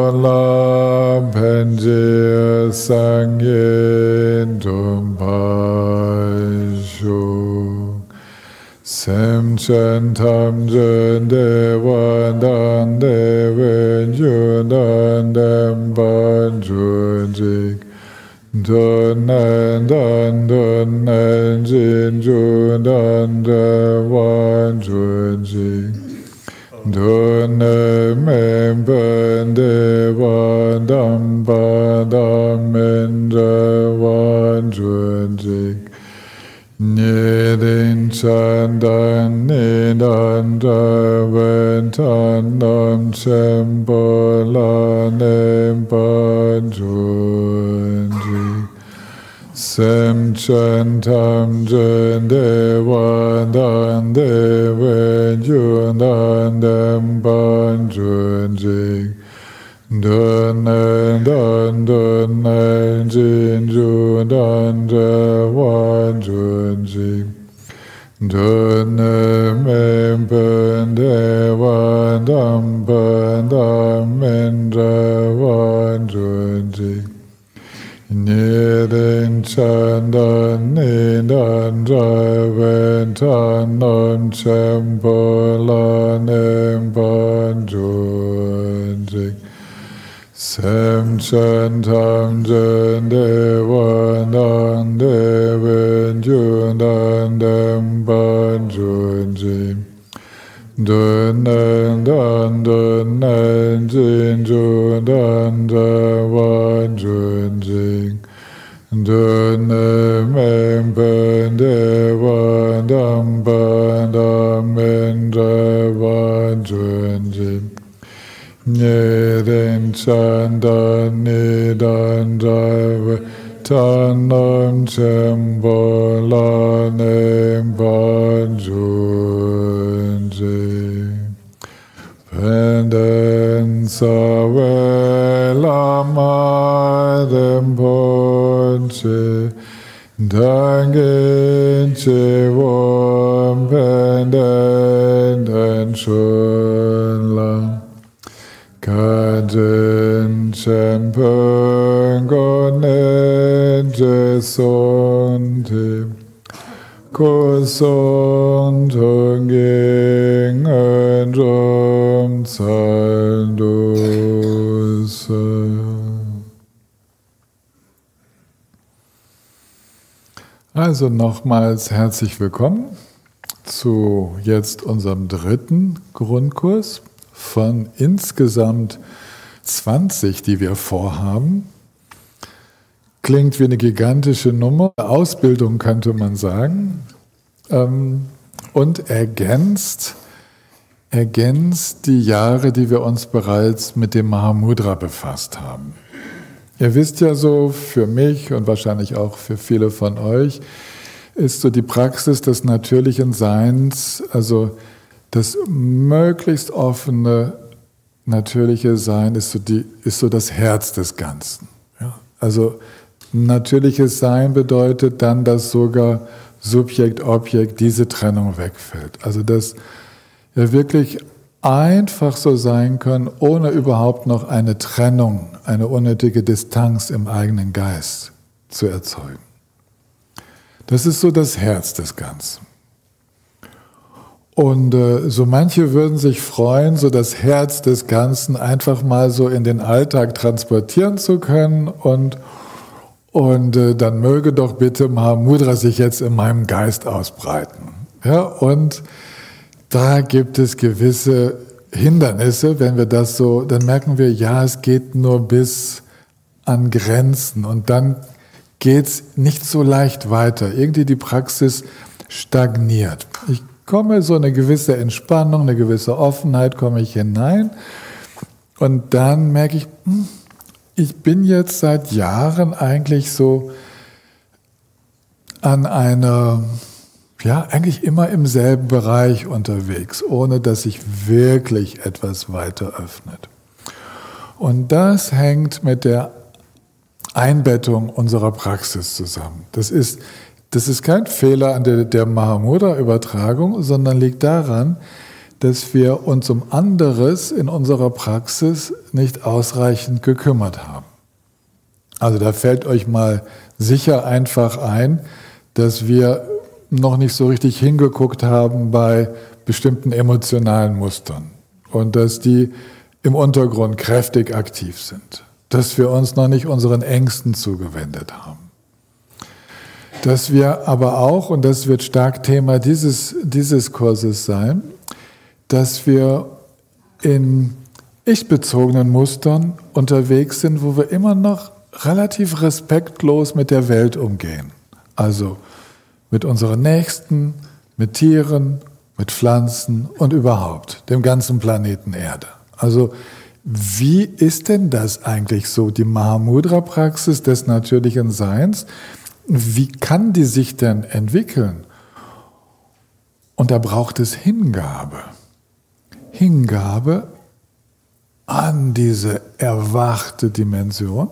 la penje sangye dumpashu sem chen tam jen devan dan deven junan dem ban junjik dunan jin junan devan junjik Dune memben devan dam badam endevan junjik Nidin chandan nidan javentanam sembolanem panjunjik Sem chantam jen devan dan deven junan dem panjunjik Dunen jin junan devan junjik Dunen mempen devan dam padam endevan junjik Nidin chandan nidan javentanam sembolanem panjunjik Sem chantam jen devan dan deven junan dem panjunjik Dunen jin junan devan junjik Dunen mempen devan dam padam endevan junjik Nidin chandan nidan javentanam sembolanem panjunjik Penden savelam ponche Dangen chevom penden shunlam Kajen chempen gonen jesonte Koson tonging en rom saldose. Also nochmals herzlich willkommen zu jetzt unserem dritten Grundkurs von insgesamt 20, die wir vorhaben. Klingt wie eine gigantische Nummer, Ausbildung könnte man sagen, und ergänzt die Jahre, die wir uns bereits mit dem Mahamudra befasst haben. Ihr wisst ja so, für mich und wahrscheinlich auch für viele von euch, ist so die Praxis des natürlichen Seins, also das möglichst offene, natürliche Sein ist so das Herz des Ganzen. Ja? Also natürliches Sein bedeutet dann, dass sogar Subjekt, Objekt, diese Trennung wegfällt. Also dass wir wirklich einfach so sein können, ohne überhaupt noch eine Trennung, eine unnötige Distanz im eigenen Geist zu erzeugen. Das ist so das Herz des Ganzen. Und so manche würden sich freuen, so das Herz des Ganzen einfach mal so in den Alltag transportieren zu können und dann möge doch bitte Mahamudra sich jetzt in meinem Geist ausbreiten. Ja, und da gibt es gewisse Hindernisse, wenn wir das so, dann merken wir, ja, es geht nur bis an Grenzen und dann geht es nicht so leicht weiter. Irgendwie die Praxis stagniert. Ich komme so eine gewisse Entspannung, eine gewisse Offenheit, komme ich hinein und dann merke ich, ich bin jetzt seit Jahren eigentlich so an einer, ja, eigentlich immer im selben Bereich unterwegs, ohne dass sich wirklich etwas weiter öffnet. Und das hängt mit der Einbettung unserer Praxis zusammen. Das ist kein Fehler an der Mahamudra-Übertragung, sondern liegt daran, dass wir uns um anderes in unserer Praxis nicht ausreichend gekümmert haben. Also da fällt euch mal sicher einfach ein, dass wir noch nicht so richtig hingeguckt haben bei bestimmten emotionalen Mustern und dass die im Untergrund kräftig aktiv sind, dass wir uns noch nicht unseren Ängsten zugewendet haben. Dass wir aber auch, und das wird stark Thema dieses Kurses sein, dass wir in ich-bezogenen Mustern unterwegs sind, wo wir immer noch relativ respektlos mit der Welt umgehen. Also mit unseren Nächsten, mit Tieren, mit Pflanzen und überhaupt dem ganzen Planeten Erde. Also wie ist denn das eigentlich so, die Mahamudra-Praxis des natürlichen Seins? Wie kann die sich denn entwickeln? Und da braucht es Hingabe. Hingabe an diese erwachte Dimension.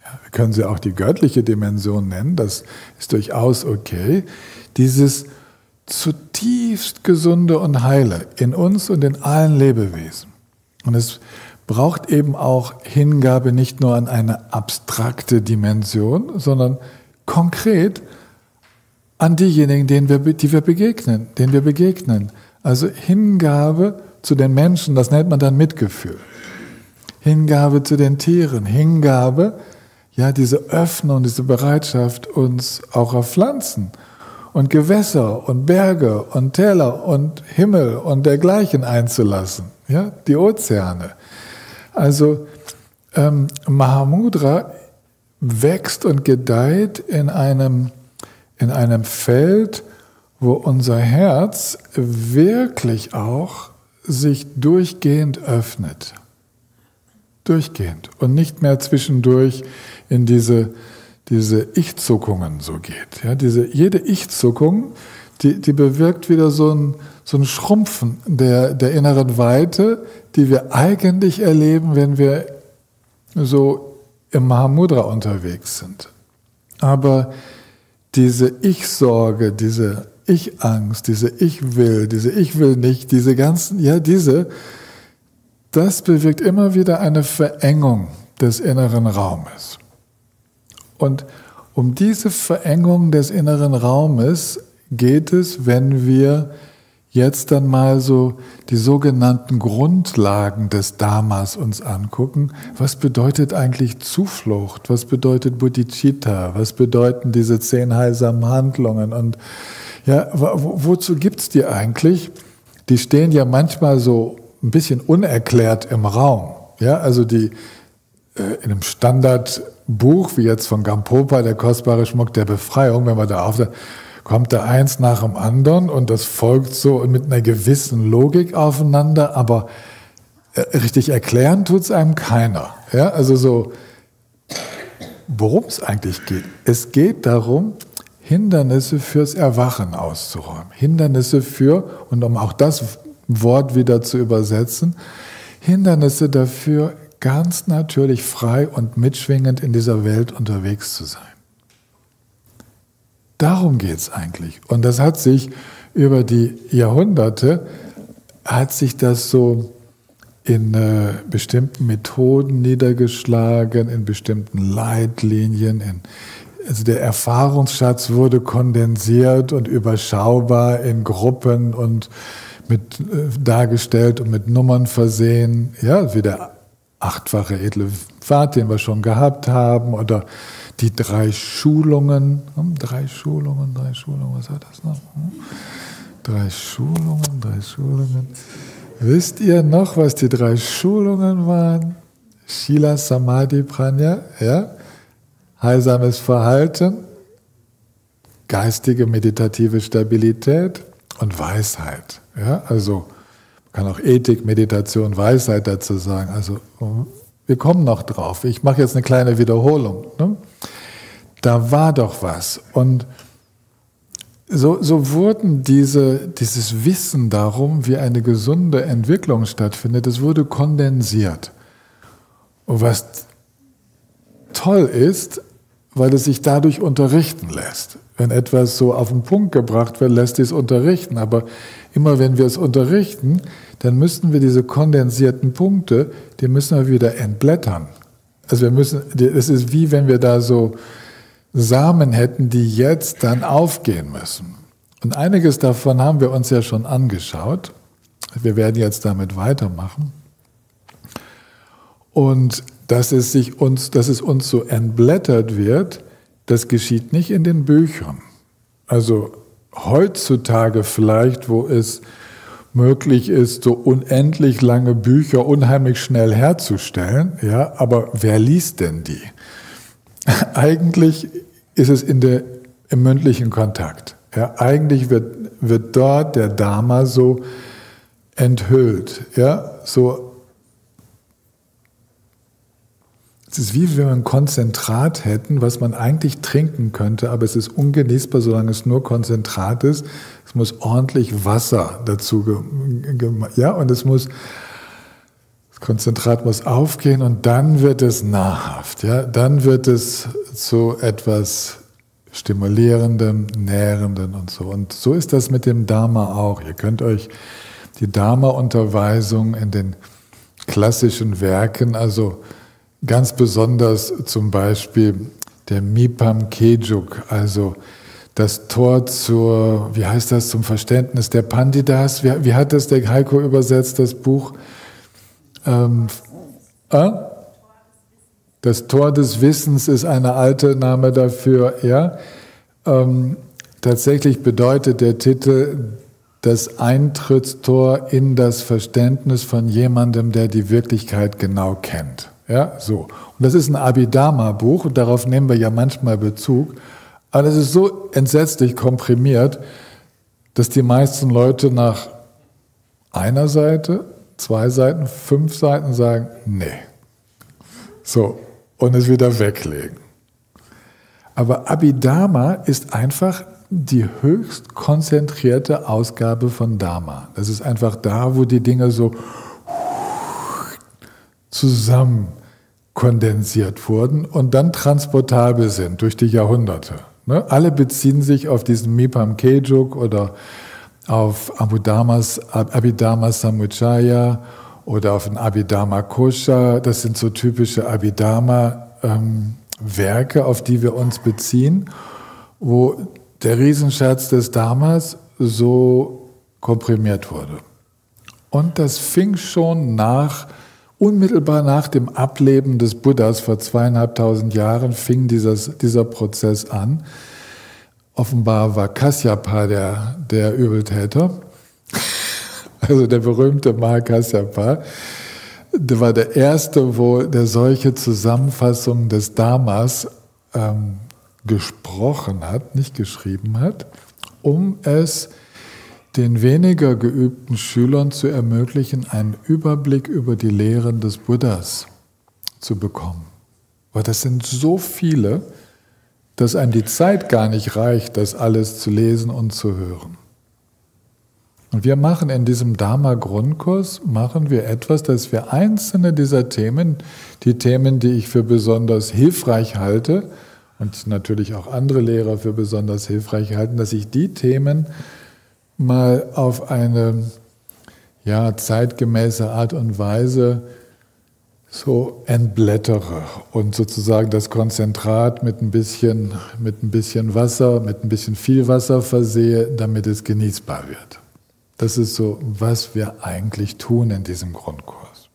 Ja, wir können sie auch die göttliche Dimension nennen, das ist durchaus okay. Dieses zutiefst gesunde und heile in uns und in allen Lebewesen. Und es braucht eben auch Hingabe nicht nur an eine abstrakte Dimension, sondern konkret an diejenigen, denen wir begegnen. Also Hingabe zu den Menschen, das nennt man dann Mitgefühl. Hingabe zu den Tieren, Hingabe, ja, diese Öffnung, diese Bereitschaft, uns auch auf Pflanzen und Gewässer und Berge und Täler und Himmel und dergleichen einzulassen, ja, die Ozeane. Also Mahamudra wächst und gedeiht in einem Feld, wo unser Herz wirklich auch sich durchgehend öffnet. Durchgehend. Und nicht mehr zwischendurch in diese Ich-Zuckungen so geht. Ja, jede Ich-Zuckung, die bewirkt wieder so ein Schrumpfen der inneren Weite, die wir eigentlich erleben, wenn wir so im Mahamudra unterwegs sind. Aber diese Ich-Sorge, diese Ich-Angst, diese Ich-Will, diese Ich-Will nicht, diese ganzen, ja, das bewirkt immer wieder eine Verengung des inneren Raumes. Und um diese Verengung des inneren Raumes geht es, wenn wir jetzt dann mal so die sogenannten Grundlagen des Dharmas uns angucken. Was bedeutet eigentlich Zuflucht? Was bedeutet Bodhicitta? Was bedeuten diese 10 heilsamen Handlungen? Und ja, wozu gibt's die eigentlich? Die stehen ja manchmal so ein bisschen unerklärt im Raum. Ja, also die in einem Standardbuch, wie jetzt von Gampopa, der kostbare Schmuck der Befreiung, wenn man da kommt da eins nach dem anderen und das folgt so mit einer gewissen Logik aufeinander, aber richtig erklären tut es einem keiner. Ja, also so, worum es eigentlich geht. Es geht darum, Hindernisse fürs Erwachen auszuräumen. Hindernisse und um auch das Wort wieder zu übersetzen, Hindernisse dafür, ganz natürlich frei und mitschwingend in dieser Welt unterwegs zu sein. Darum geht es eigentlich. Und das hat sich über die Jahrhunderte, so in bestimmten Methoden niedergeschlagen, in bestimmten Leitlinien. Also der Erfahrungsschatz wurde kondensiert und überschaubar in Gruppen und dargestellt und mit Nummern versehen. Ja, wie der 8-fache edle Pfad, den wir schon gehabt haben, oder die 3 Schulungen. 3 Schulungen, was war das noch? 3 Schulungen. Wisst ihr noch, was die 3 Schulungen waren? Shila, Samadhi, Prajna, ja? Heilsames Verhalten, geistige meditative Stabilität und Weisheit. Ja? Also man kann auch Ethik, Meditation, Weisheit dazu sagen. Also wir kommen noch drauf. Ich mache jetzt eine kleine Wiederholung. Ne? Da war doch was. Und so wurden dieses Wissen darum, wie eine gesunde Entwicklung stattfindet, das wurde kondensiert. Und was toll ist, weil es sich dadurch unterrichten lässt. Wenn etwas so auf den Punkt gebracht wird, lässt sich es unterrichten. Aber immer wenn wir es unterrichten, dann müssen wir diese kondensierten Punkte, die müssen wir wieder entblättern. Also es ist wie wenn wir da so Samen hätten, die jetzt dann aufgehen müssen. Und einiges davon haben wir uns ja schon angeschaut. Wir werden jetzt damit weitermachen. Und dass es uns so entblättert wird, das geschieht nicht in den Büchern. Also heutzutage vielleicht, wo es möglich ist, so unendlich lange Bücher unheimlich schnell herzustellen, ja, aber wer liest denn die? Eigentlich ist es im mündlichen Kontakt. Ja, eigentlich wird dort der Dharma so enthüllt, ja, so. Es ist wie wenn wir ein Konzentrat hätten, was man eigentlich trinken könnte, aber es ist ungenießbar, solange es nur Konzentrat ist. Es muss ordentlich Wasser dazu, ja, und das Konzentrat muss aufgehen und dann wird es nahrhaft, ja, dann wird es zu etwas Stimulierendem, Nährendem und so. Und so ist das mit dem Dharma auch. Ihr könnt euch die Dharma-Unterweisung in den klassischen Werken, also ganz besonders zum Beispiel der Mipam Kejuk, also das Tor zum Verständnis der Panditas. Wie hat das der Heiko übersetzt, das Buch? Das Tor des Wissens ist eine alte Name dafür. Ja? Tatsächlich bedeutet der Titel das Eintrittstor in das Verständnis von jemandem, der die Wirklichkeit genau kennt. Ja, so. Und das ist ein Abhidharma-Buch und darauf nehmen wir ja manchmal Bezug. Aber das ist so entsetzlich komprimiert, dass die meisten Leute nach einer Seite, 2 Seiten, 5 Seiten sagen, nee. So, und es wieder weglegen. Aber Abhidharma ist einfach die höchst konzentrierte Ausgabe von Dharma. Das ist einfach da, wo die Dinge so zusammen kondensiert wurden und dann transportabel sind durch die Jahrhunderte. Ne? Alle beziehen sich auf diesen Mipam Kejuk oder auf Abhidharma Samuccaya oder auf den Abhidharma Kosha. Das sind so typische Abhidharma-Werke, auf die wir uns beziehen, wo der Riesenschatz des Dharmas so komprimiert wurde. Und das fing schon unmittelbar nach dem Ableben des Buddhas vor 2500 Jahren fing dieser Prozess an. Offenbar war Kasyapa der Übeltäter, also der berühmte Mahakasyapa. Der war der Erste, der solche Zusammenfassungen des Dharmas gesprochen hat, nicht geschrieben hat, um es den weniger geübten Schülern zu ermöglichen, einen Überblick über die Lehren des Buddhas zu bekommen. Weil das sind so viele, dass einem die Zeit gar nicht reicht, das alles zu lesen und zu hören. Und wir machen in diesem Dharma-Grundkurs etwas, dass wir einzelne dieser Themen, die Themen, die ich für besonders hilfreich halte und natürlich auch andere Lehrer für besonders hilfreich halten, dass ich die Themen mal auf eine zeitgemäße Art und Weise so entblättere und sozusagen das Konzentrat mit ein bisschen Wasser, mit ein bisschen viel Wasser versehe, damit es genießbar wird. Das ist so, was wir eigentlich tun in diesem Grundkurs.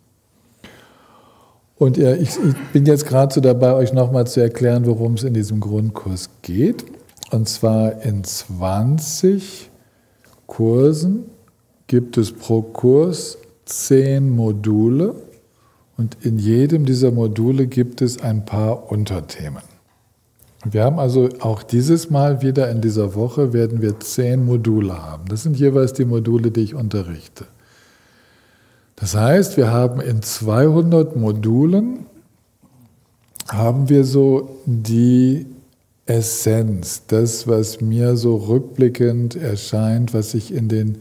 Und ich bin jetzt gerade so dabei, euch nochmal zu erklären, worum es in diesem Grundkurs geht. Und zwar in 20 Kursen gibt es pro Kurs 10 Module und in jedem dieser Module gibt es ein paar Unterthemen. Wir haben also auch dieses Mal wieder in dieser Woche werden wir 10 Module haben. Das sind jeweils die Module, die ich unterrichte. Das heißt, wir haben in 200 Modulen haben wir so die Essenz, das, was mir so rückblickend erscheint, was sich in den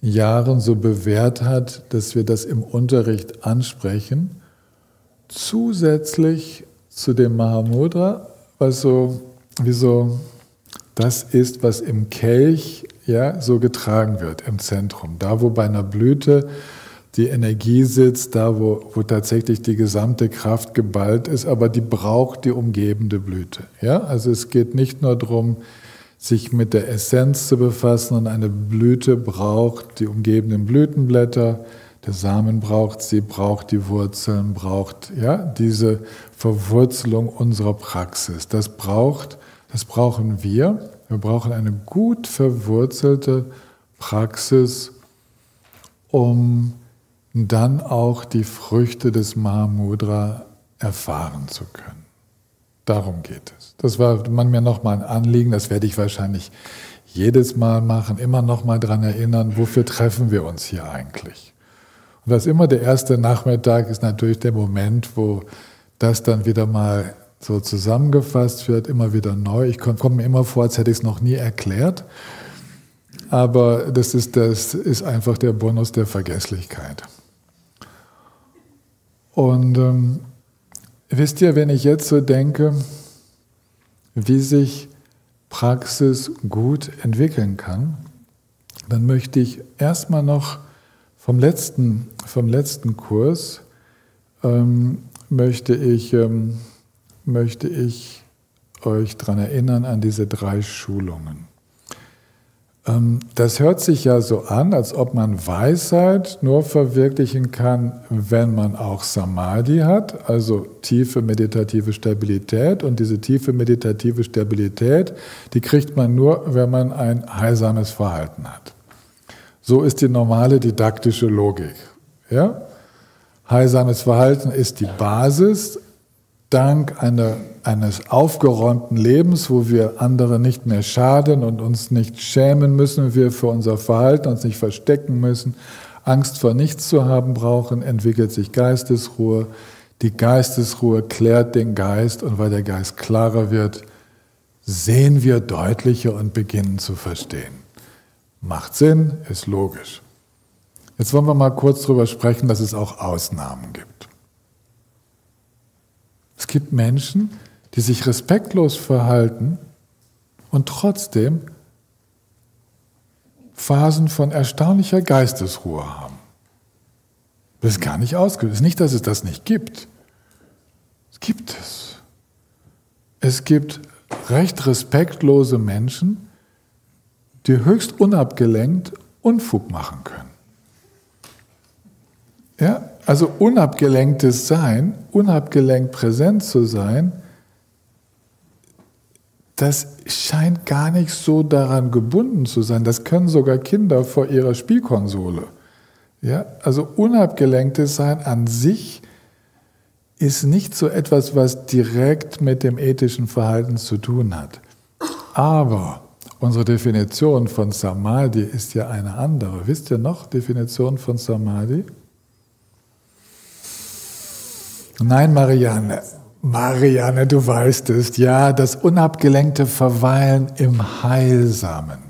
Jahren so bewährt hat, dass wir das im Unterricht ansprechen, zusätzlich zu dem Mahamudra, was so wie so Das ist, was im Kelch ja, so getragen wird, im Zentrum. Da, wo bei einer Blüte die Energie sitzt, da, wo tatsächlich die gesamte Kraft geballt ist, aber die braucht die umgebende Blüte. Ja? Also es geht nicht nur darum, sich mit der Essenz zu befassen, und eine Blüte braucht die umgebenden Blütenblätter, der Samen braucht sie, braucht die Wurzeln, braucht ja, diese Verwurzelung unserer Praxis. Das brauchen wir. Wir brauchen eine gut verwurzelte Praxis, um dann auch die Früchte des Mahamudra erfahren zu können. Darum geht es. Das war mir nochmal ein Anliegen, das werde ich wahrscheinlich jedes Mal machen, immer nochmal daran erinnern, wofür treffen wir uns hier eigentlich? Und das immer der erste Nachmittag ist natürlich der Moment, wo das dann wieder mal so zusammengefasst wird, immer wieder neu. Ich komme mir immer vor, als hätte ich es noch nie erklärt, aber das ist einfach der Bonus der Vergesslichkeit. Und wisst ihr, wenn ich jetzt so denke, wie sich Praxis gut entwickeln kann, dann möchte ich erstmal noch vom letzten Kurs möchte ich euch daran erinnern an diese 3 Schulungen. Das hört sich ja so an, als ob man Weisheit nur verwirklichen kann, wenn man auch Samadhi hat, also tiefe meditative Stabilität. Und diese tiefe meditative Stabilität, die kriegt man nur, wenn man ein heilsames Verhalten hat. So ist die normale didaktische Logik. Ja? Heilsames Verhalten ist die Basis. Dank eines aufgeräumten Lebens, wo wir andere nicht mehr schaden und uns nicht schämen müssen, wir für unser Verhalten uns nicht verstecken müssen, Angst vor nichts zu haben brauchen, entwickelt sich Geistesruhe. Die Geistesruhe klärt den Geist, und weil der Geist klarer wird, sehen wir deutlicher und beginnen zu verstehen. Macht Sinn, ist logisch. Jetzt wollen wir mal kurz darüber sprechen, dass es auch Ausnahmen gibt. Es gibt Menschen, die sich respektlos verhalten und trotzdem Phasen von erstaunlicher Geistesruhe haben. Das ist gar nicht ausgelöst. Es ist nicht, dass es das nicht gibt. Es gibt es. Es gibt recht respektlose Menschen, die höchst unabgelenkt Unfug machen können. Ja? Also unabgelenktes Sein, unabgelenkt präsent zu sein, das scheint gar nicht so daran gebunden zu sein. Das können sogar Kinder vor ihrer Spielkonsole. Ja? Also unabgelenktes Sein an sich ist nicht so etwas, was direkt mit dem ethischen Verhalten zu tun hat. Aber unsere Definition von Samadhi ist ja eine andere. Wisst ihr noch, Definition von Samadhi? Nein, Marianne. Marianne, du weißt es. Ja, das unabgelenkte Verweilen im Heilsamen.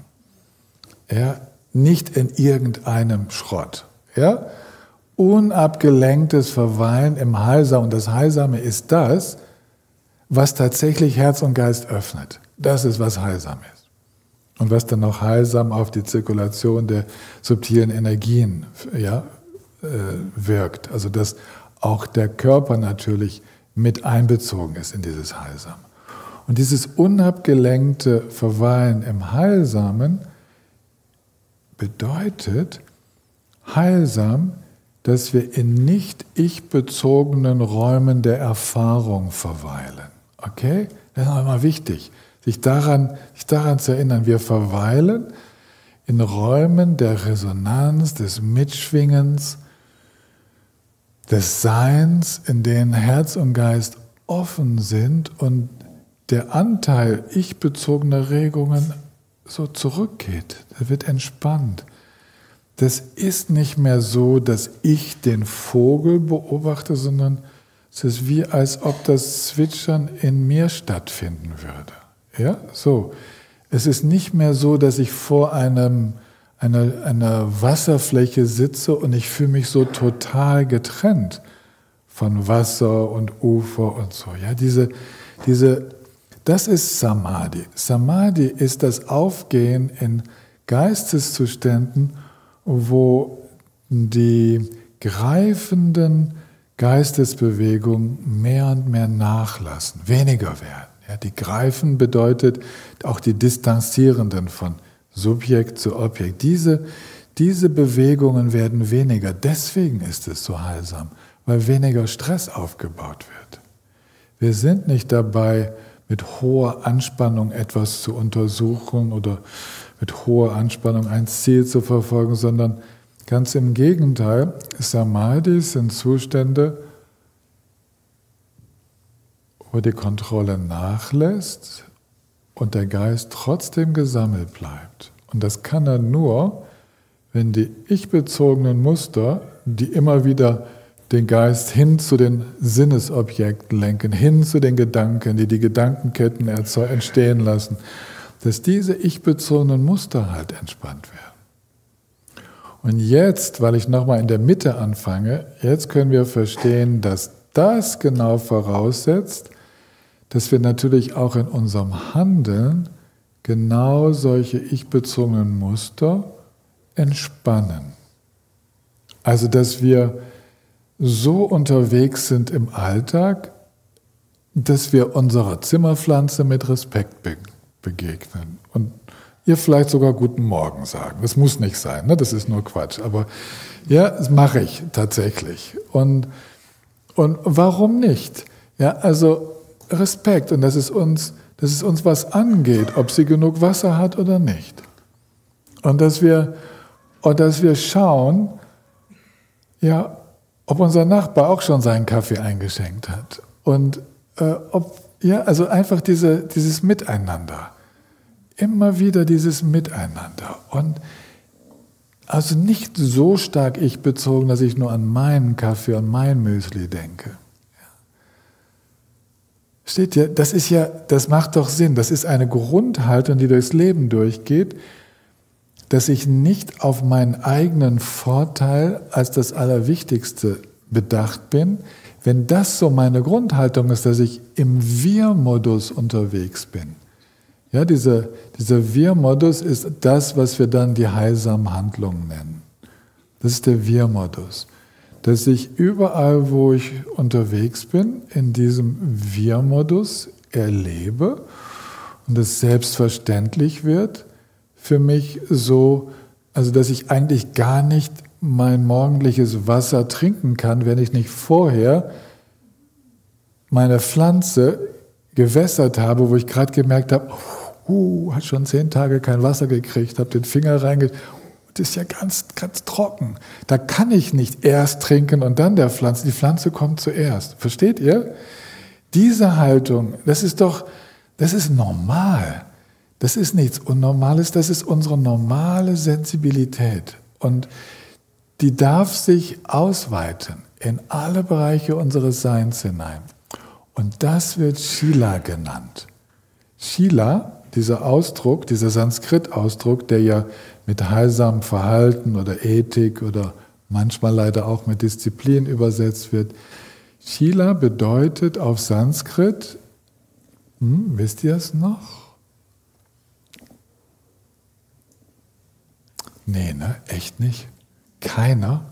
Ja, nicht in irgendeinem Schrott. Ja? Unabgelenktes Verweilen im Heilsamen. Und das Heilsame ist das, was tatsächlich Herz und Geist öffnet. Das ist, was heilsam ist. Und was dann noch heilsam auf die Zirkulation der subtilen Energien wirkt. Also dass auch der Körper natürlich mit einbezogen ist in dieses Heilsame. Und dieses unabgelenkte Verweilen im Heilsamen bedeutet heilsam, dass wir in nicht ich-bezogenen Räumen der Erfahrung verweilen. Okay? Das ist nochmal wichtig, sich daran zu erinnern. Wir verweilen in Räumen der Resonanz, des Mitschwingens, des Seins, in denen Herz und Geist offen sind und der Anteil ich-bezogener Regungen so zurückgeht. Der wird entspannt. Das ist nicht mehr so, dass ich den Vogel beobachte, sondern es ist wie, als ob das Zwitschern in mir stattfinden würde. Ja, so. Es ist nicht mehr so, dass ich vor einer Wasserfläche sitze und ich fühle mich so total getrennt von Wasser und Ufer und so. Ja, Das ist Samadhi. Samadhi ist das Aufgehen in Geisteszuständen, wo die greifenden Geistesbewegungen mehr und mehr nachlassen, weniger werden. Ja, die greifen bedeutet auch die distanzierenden von Subjekt zu Objekt. Diese Bewegungen werden weniger. Deswegen ist es so heilsam, weil weniger Stress aufgebaut wird. Wir sind nicht dabei, mit hoher Anspannung etwas zu untersuchen oder mit hoher Anspannung ein Ziel zu verfolgen, sondern ganz im Gegenteil. Samadhis sind Zustände, wo die Kontrolle nachlässt und der Geist trotzdem gesammelt bleibt. Und das kann er nur, wenn die ich-bezogenen Muster, die immer wieder den Geist hin zu den Sinnesobjekten lenken, hin zu den Gedanken, die Gedankenketten entstehen lassen, dass diese ich-bezogenen Muster halt entspannt werden. Und jetzt, weil ich nochmal in der Mitte anfange, jetzt können wir verstehen, dass das genau voraussetzt, dass wir natürlich auch in unserem Handeln genau solche ich-bezogenen Muster entspannen. Also, dass wir so unterwegs sind im Alltag, dass wir unserer Zimmerpflanze mit Respekt begegnen und ihr vielleicht sogar Guten Morgen sagen. Das muss nicht sein, ne? Das ist nur Quatsch. Aber ja, das mache ich tatsächlich. Und warum nicht? Ja, also Respekt und dass es uns was angeht, ob sie genug Wasser hat oder nicht. Und dass wir schauen, ja, ob unser Nachbar auch schon seinen Kaffee eingeschenkt hat. Und also einfach dieses Miteinander. Immer wieder dieses Miteinander. Und also nicht so stark ich-bezogen, dass ich nur an meinen Kaffee und mein Müsli denke. Steht ja, das macht doch Sinn. Das ist eine Grundhaltung, die durchs Leben durchgeht, dass ich nicht auf meinen eigenen Vorteil als das Allerwichtigste bedacht bin. Wenn das so meine Grundhaltung ist, dass ich im Wir-Modus unterwegs bin. Ja, dieser Wir-Modus ist das, was wir dann die heilsamen Handlungen nennen. Das ist der Wir-Modus. Dass ich überall, wo ich unterwegs bin, in diesem Wir-Modus erlebe und es selbstverständlich wird, für mich so, also dass ich eigentlich gar nicht mein morgendliches Wasser trinken kann, wenn ich nicht vorher meine Pflanze gewässert habe, wo ich gerade gemerkt habe, hat schon 10 Tage kein Wasser gekriegt, habe den Finger reingelegt, das ist ja ganz, ganz trocken. Da kann ich nicht erst trinken und dann die Pflanze kommt zuerst. Versteht ihr? Diese Haltung, das ist normal. Das ist nichts Unnormales, das ist unsere normale Sensibilität. Und die darf sich ausweiten in alle Bereiche unseres Seins hinein. Und das wird Shila genannt. Shila, dieser Ausdruck, dieser Sanskrit-Ausdruck, der ja mit heilsamem Verhalten oder Ethik oder manchmal leider auch mit Disziplin übersetzt wird. Shila bedeutet auf Sanskrit, wisst ihr es noch? Nee, ne? Echt nicht? Keiner?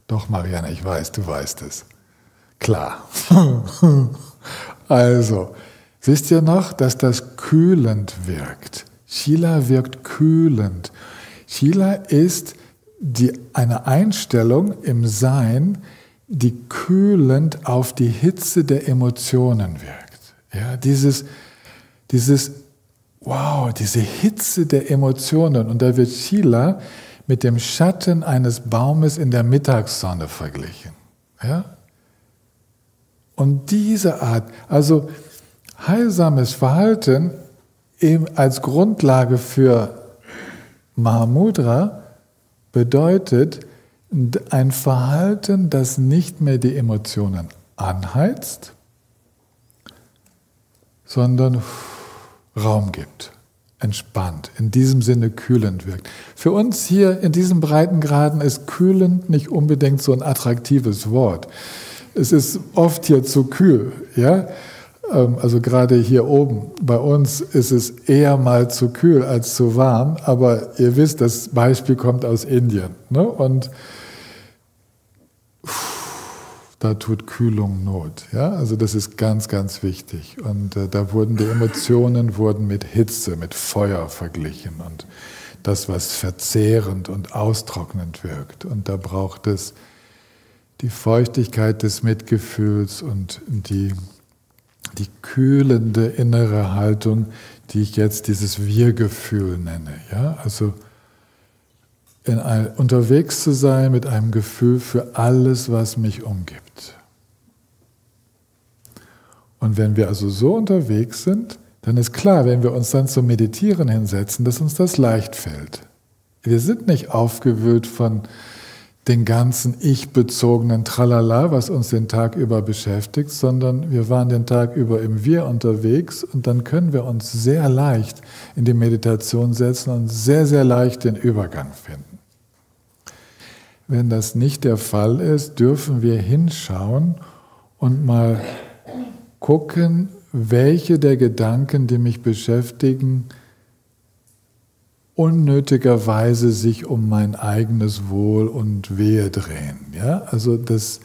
Doch, Marianne, ich weiß, du weißt es. Klar. Also, wisst ihr noch, dass das kühlend wirkt? Shila wirkt kühlend. Shila ist eine Einstellung im Sein, die kühlend auf die Hitze der Emotionen wirkt. Ja, diese Hitze der Emotionen. Und da wird Shila mit dem Schatten eines Baumes in der Mittagssonne verglichen. Ja? Und diese Art, also heilsames Verhalten eben als Grundlage für Mahamudra bedeutet ein Verhalten, das nicht mehr die Emotionen anheizt, sondern Raum gibt, entspannt, in diesem Sinne kühlend wirkt. Für uns hier in diesen Breitengraden ist kühlend nicht unbedingt so ein attraktives Wort. Es ist oft hier zu kühl, ja? Also gerade hier oben, bei uns ist es eher mal zu kühl als zu warm, aber ihr wisst, das Beispiel kommt aus Indien. Ne? Und da tut Kühlung Not. Ja? Also das ist ganz, ganz wichtig. Und da wurden die Emotionen mit Hitze, mit Feuer verglichen und das, was verzehrend und austrocknend wirkt. Und da braucht es die Feuchtigkeit des Mitgefühls und die kühlende innere Haltung, die ich jetzt dieses Wir-Gefühl nenne. Ja? Also unterwegs zu sein mit einem Gefühl für alles, was mich umgibt. Und wenn wir also so unterwegs sind, dann ist klar, wenn wir uns dann zum Meditieren hinsetzen, dass uns das leicht fällt. Wir sind nicht aufgewühlt von den ganzen ich-bezogenen Tralala, was uns den Tag über beschäftigt, sondern wir waren den Tag über im Wir unterwegs und dann können wir uns sehr leicht in die Meditation setzen und sehr, sehr leicht den Übergang finden. Wenn das nicht der Fall ist, dürfen wir hinschauen und mal gucken, welche der Gedanken, die mich beschäftigen, unnötigerweise sich um mein eigenes Wohl und Wehe drehen. Ja? Also, dass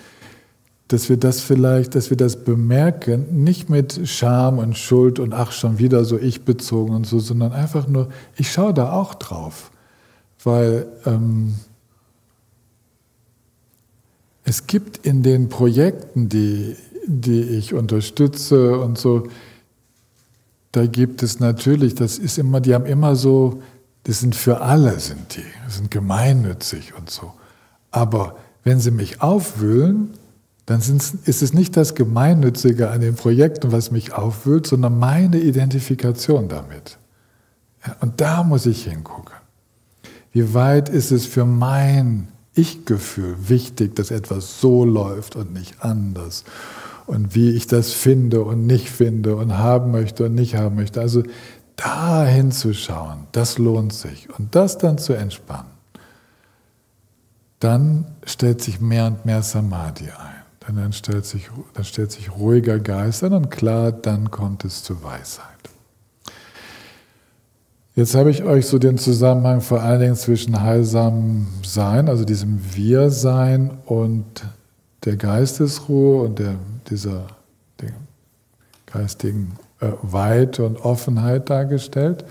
wir das bemerken, nicht mit Scham und Schuld und ach, schon wieder so ich-bezogen und so, sondern einfach nur, ich schaue da auch drauf. Weil es gibt in den Projekten, die ich unterstütze und so, da gibt es natürlich, die haben immer so, das sind für alle, das sind gemeinnützig und so. Aber wenn sie mich aufwühlen, dann ist es nicht das Gemeinnützige an den Projekten, was mich aufwühlt, sondern meine Identifikation damit. Ja, und da muss ich hingucken. Wie weit ist es für mein Ich-Gefühl wichtig, dass etwas so läuft und nicht anders? Und wie ich das finde und nicht finde und haben möchte und nicht haben möchte. Also da hinzuschauen, das lohnt sich. Und das dann zu entspannen. Dann stellt sich mehr und mehr Samadhi ein. Dann stellt sich ruhiger Geist ein und klar, dann kommt es zur Weisheit. Jetzt habe ich euch so den Zusammenhang vor allen Dingen zwischen heilsamem Sein, also diesem Wir-Sein und der Geistesruhe und der geistigen Weite und Offenheit dargestellt.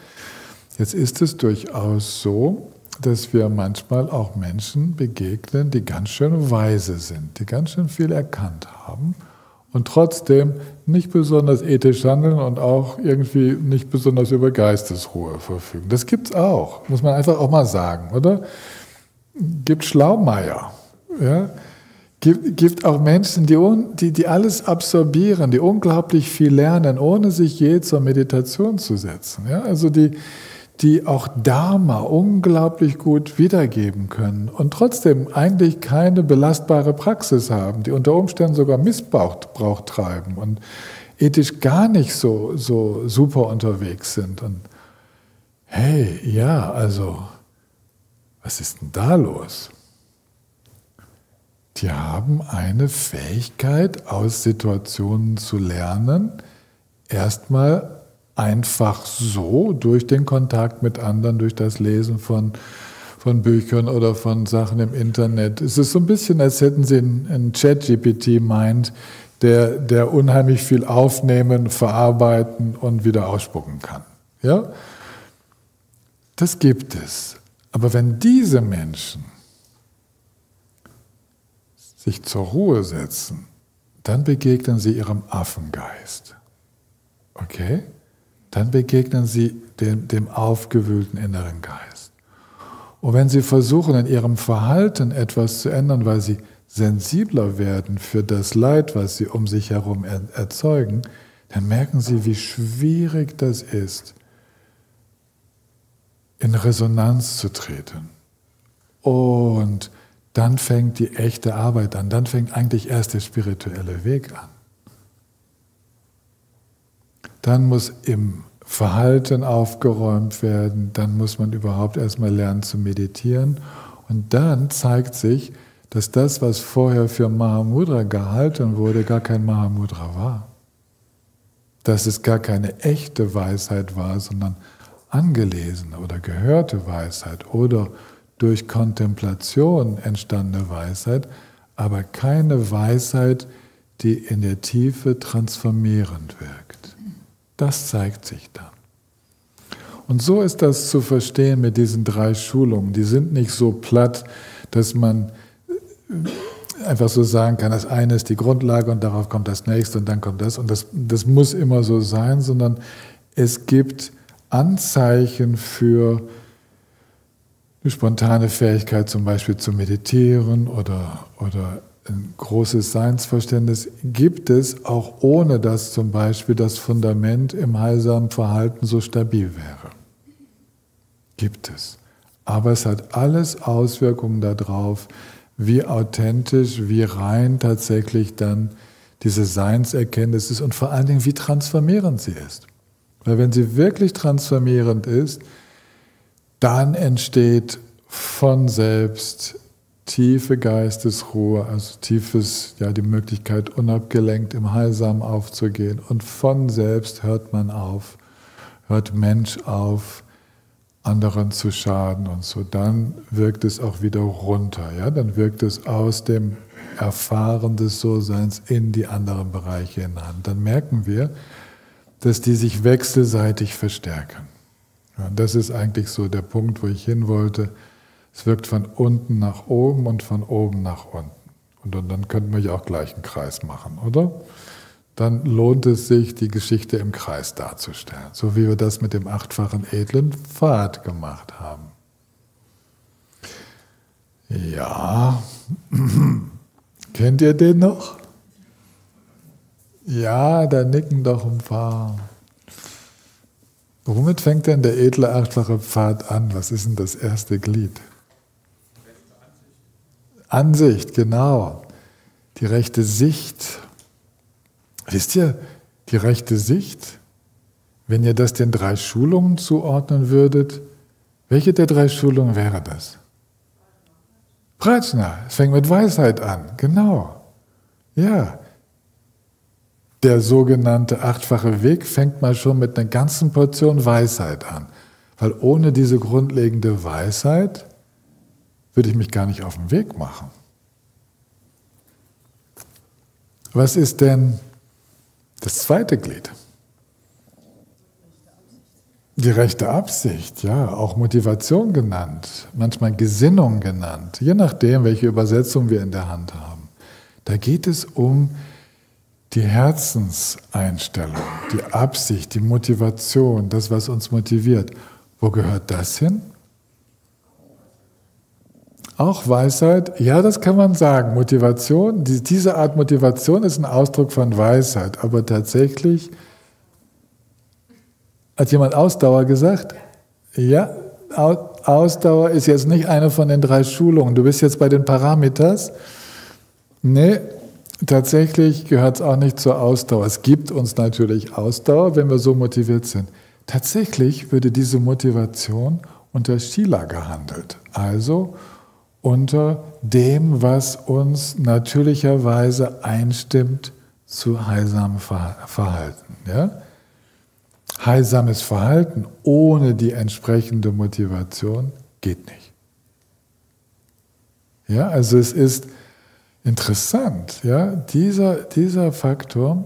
Jetzt ist es durchaus so, dass wir manchmal auch Menschen begegnen, die ganz schön weise sind, die ganz schön viel erkannt haben und trotzdem nicht besonders ethisch handeln und auch irgendwie nicht besonders über Geistesruhe verfügen. Das gibt's auch, muss man einfach auch mal sagen, oder? Gibt Schlaumeier, ja? Gibt auch Menschen, die alles absorbieren, die unglaublich viel lernen, ohne sich je zur Meditation zu setzen. Ja? Also die auch Dharma unglaublich gut wiedergeben können und trotzdem eigentlich keine belastbare Praxis haben, die unter Umständen sogar Missbrauch treiben und ethisch gar nicht so super unterwegs sind. Und hey, ja, also, was ist denn da los? Die haben eine Fähigkeit, aus Situationen zu lernen, erstmal einfach so, durch den Kontakt mit anderen, durch das Lesen von Büchern oder von Sachen im Internet. Es ist so ein bisschen, als hätten sie einen Chat-GPT-Mind, der unheimlich viel aufnehmen, verarbeiten und wieder ausspucken kann. Ja? Das gibt es. Aber wenn diese Menschen sich zur Ruhe setzen, dann begegnen sie ihrem Affengeist. Okay? Dann begegnen sie dem aufgewühlten inneren Geist. Und wenn sie versuchen, in ihrem Verhalten etwas zu ändern, weil sie sensibler werden für das Leid, was sie um sich herum erzeugen, dann merken sie, wie schwierig das ist, in Resonanz zu treten. Und dann fängt die echte Arbeit an, dann fängt eigentlich erst der spirituelle Weg an. Dann muss im Verhalten aufgeräumt werden, dann muss man überhaupt erstmal lernen zu meditieren und dann zeigt sich, dass das, was vorher für Mahamudra gehalten wurde, gar kein Mahamudra war. dass es gar keine echte Weisheit war, sondern angelesene oder gehörte Weisheit oder durch Kontemplation entstandene Weisheit, aber keine Weisheit, die in der Tiefe transformierend wirkt. Das zeigt sich dann. Und so ist das zu verstehen mit diesen 3 Schulungen. Die sind nicht so platt, dass man einfach so sagen kann, das eine ist die Grundlage und darauf kommt das nächste und dann kommt das. Und das muss immer so sein, sondern es gibt Anzeichen für eine spontane Fähigkeit, zum Beispiel zu meditieren oder ein großes Seinsverständnis, gibt es, auch ohne dass zum Beispiel das Fundament im heilsamen Verhalten so stabil wäre. Gibt es. Aber es hat alles Auswirkungen darauf, wie authentisch, wie rein tatsächlich dann diese Seinserkenntnis ist und vor allen Dingen, wie transformierend sie ist. Weil wenn sie wirklich transformierend ist, dann entsteht von selbst tiefe Geistesruhe, also tiefes, ja, die Möglichkeit, unabgelenkt im Heilsamen aufzugehen. Und von selbst hört man auf, hört Mensch auf, anderen zu schaden und so. Dann wirkt es auch wieder runter. Ja? Dann wirkt es aus dem Erfahren des So-Seins in die anderen Bereiche hinein. Dann merken wir, dass die sich wechselseitig verstärken. Ja, das ist eigentlich so der Punkt, wo ich hin wollte. Es wirkt von unten nach oben und von oben nach unten. Und dann könnten wir ja auch gleich einen Kreis machen, oder? Dann lohnt es sich, die Geschichte im Kreis darzustellen. So wie wir das mit dem 8-fachen edlen Pfad gemacht haben. Ja, kennt ihr den noch? Ja, da nicken doch ein paar. Womit fängt denn der edle 8-fache Pfad an? Was ist denn das erste Glied? Ansicht, genau. Die rechte Sicht. Wisst ihr, die rechte Sicht, wenn ihr das den 3 Schulungen zuordnen würdet, welche der 3 Schulungen wäre das? Prajna, es fängt mit Weisheit an, genau. Ja, der sogenannte 8-fache Weg fängt mal schon mit einer ganzen Portion Weisheit an. Weil ohne diese grundlegende Weisheit würde ich mich gar nicht auf den Weg machen. Was ist denn das zweite Glied? Die rechte Absicht, ja, auch Motivation genannt, manchmal Gesinnung genannt, je nachdem, welche Übersetzung wir in der Hand haben. Da geht es um die Herzenseinstellung, die Absicht, die Motivation, das, was uns motiviert. Wo gehört das hin? Auch Weisheit, ja, das kann man sagen. Motivation, diese Art Motivation ist ein Ausdruck von Weisheit, aber tatsächlich, hat jemand Ausdauer gesagt? Ja, Ausdauer ist jetzt nicht eine von den 3 Schulungen. Du bist jetzt bei den Parameters. Nee, tatsächlich gehört es auch nicht zur Ausdauer. Es gibt uns natürlich Ausdauer, wenn wir so motiviert sind. Tatsächlich würde diese Motivation unter Shila gehandelt. Also unter dem, was uns natürlicherweise einstimmt zu heilsamem Verhalten. Ja? Heilsames Verhalten ohne die entsprechende Motivation geht nicht. Ja, also es ist interessant, ja? Dieser Faktor,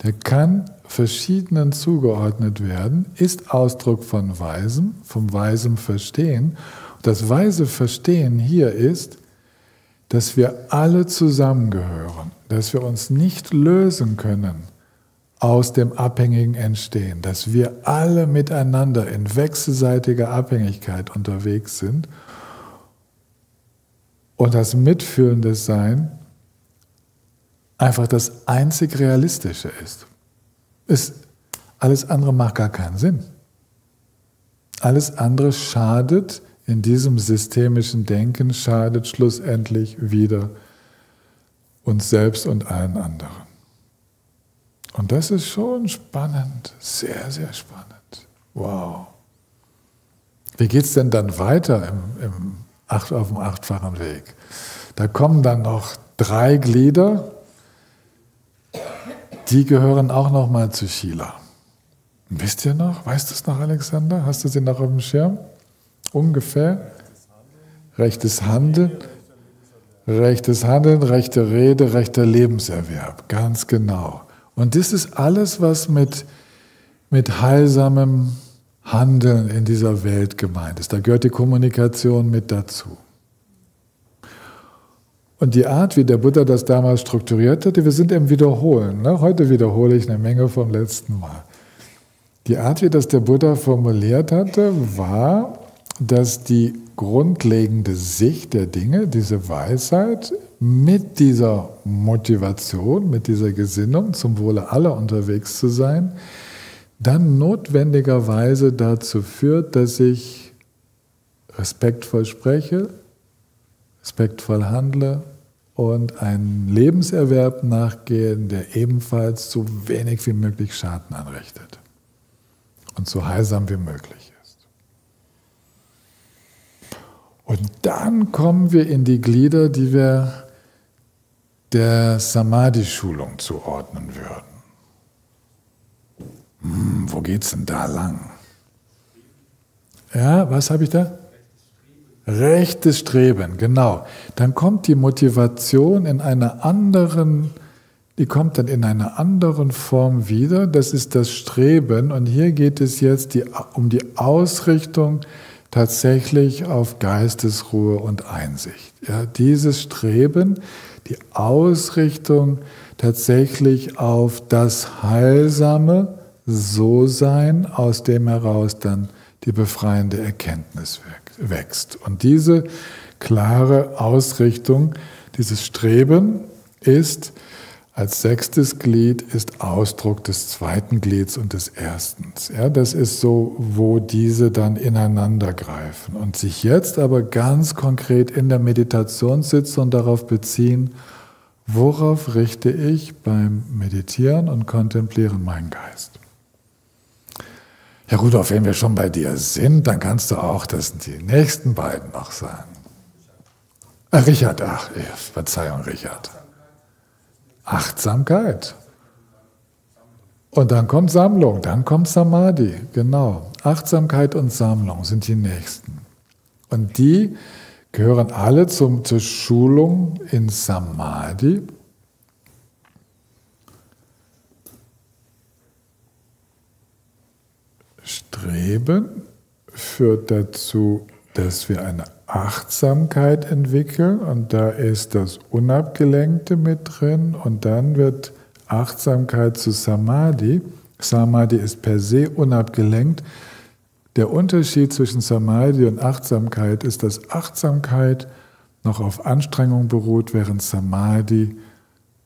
der kann verschiedenen zugeordnet werden, ist Ausdruck von Weisem, vom weisem Verstehen. Das weise Verstehen hier ist, dass wir alle zusammengehören, dass wir uns nicht lösen können aus dem abhängigen Entstehen, dass wir alle miteinander in wechselseitiger Abhängigkeit unterwegs sind und das mitfühlende Sein einfach das einzig Realistische ist. Alles andere macht gar keinen Sinn. Alles andere schadet in diesem systemischen Denken, schadet schlussendlich wieder uns selbst und allen anderen. Und das ist schon spannend, sehr, sehr spannend. Wow. Wie geht es denn dann weiter auf dem 8-fachen Weg? Da kommen dann noch 3 Glieder, die gehören auch nochmal zu Shila. Wisst ihr noch? Weißt du es noch, Alexander? Hast du sie noch auf dem Schirm? Ungefähr? Rechtes Handeln, rechte Rede, rechter Lebenserwerb. Ganz genau. Und das ist alles, was mit heilsamem Handeln in dieser Welt gemeint ist. Da gehört die Kommunikation mit dazu. Und die Art, wie der Buddha das damals strukturiert hatte, wir sind im Wiederholen. Ne? Heute wiederhole ich eine Menge vom letzten Mal. Die Art, wie das der Buddha formuliert hatte, war, dass die grundlegende Sicht der Dinge, diese Weisheit, mit dieser Motivation, mit dieser Gesinnung, zum Wohle aller unterwegs zu sein, dann notwendigerweise dazu führt, dass ich respektvoll spreche, respektvoll handle und einen Lebenserwerb nachgehe, der ebenfalls so wenig wie möglich Schaden anrichtet und so heilsam wie möglich ist. Und dann kommen wir in die Glieder, die wir der Samadhi-Schulung zuordnen würden. Wo geht's denn da lang? Ja, was habe ich da? Rechtes Streben, genau. Dann kommt die Motivation in einer anderen, die kommt dann in einer anderen Form wieder. Das ist das Streben. Und hier geht es jetzt um die Ausrichtung tatsächlich auf Geistesruhe und Einsicht. Ja, dieses Streben, die Ausrichtung tatsächlich auf das Heilsame So-Sein, aus dem heraus dann die befreiende Erkenntnis wächst. Und diese klare Ausrichtung, dieses Streben ist als sechstes Glied, ist Ausdruck des zweiten Glieds und des ersten. Ja, das ist so, wo diese dann ineinander greifen und sich jetzt aber ganz konkret in der Meditationssitzung darauf beziehen, worauf richte ich beim Meditieren und Kontemplieren meinen Geist. Herr Rudolf, wenn wir schon bei dir sind, dann kannst du auch die nächsten beiden noch sagen. Richard, Verzeihung, Richard. Achtsamkeit. Und dann kommt Sammlung, dann kommt Samadhi, genau. Achtsamkeit und Sammlung sind die nächsten. Und die gehören alle zur Schulung in Samadhi. Streben führt dazu, dass wir eine Achtsamkeit entwickeln und da ist das Unabgelenkte mit drin und dann wird Achtsamkeit zu Samadhi. Samadhi ist per se unabgelenkt. Der Unterschied zwischen Samadhi und Achtsamkeit ist, dass Achtsamkeit noch auf Anstrengung beruht, während Samadhi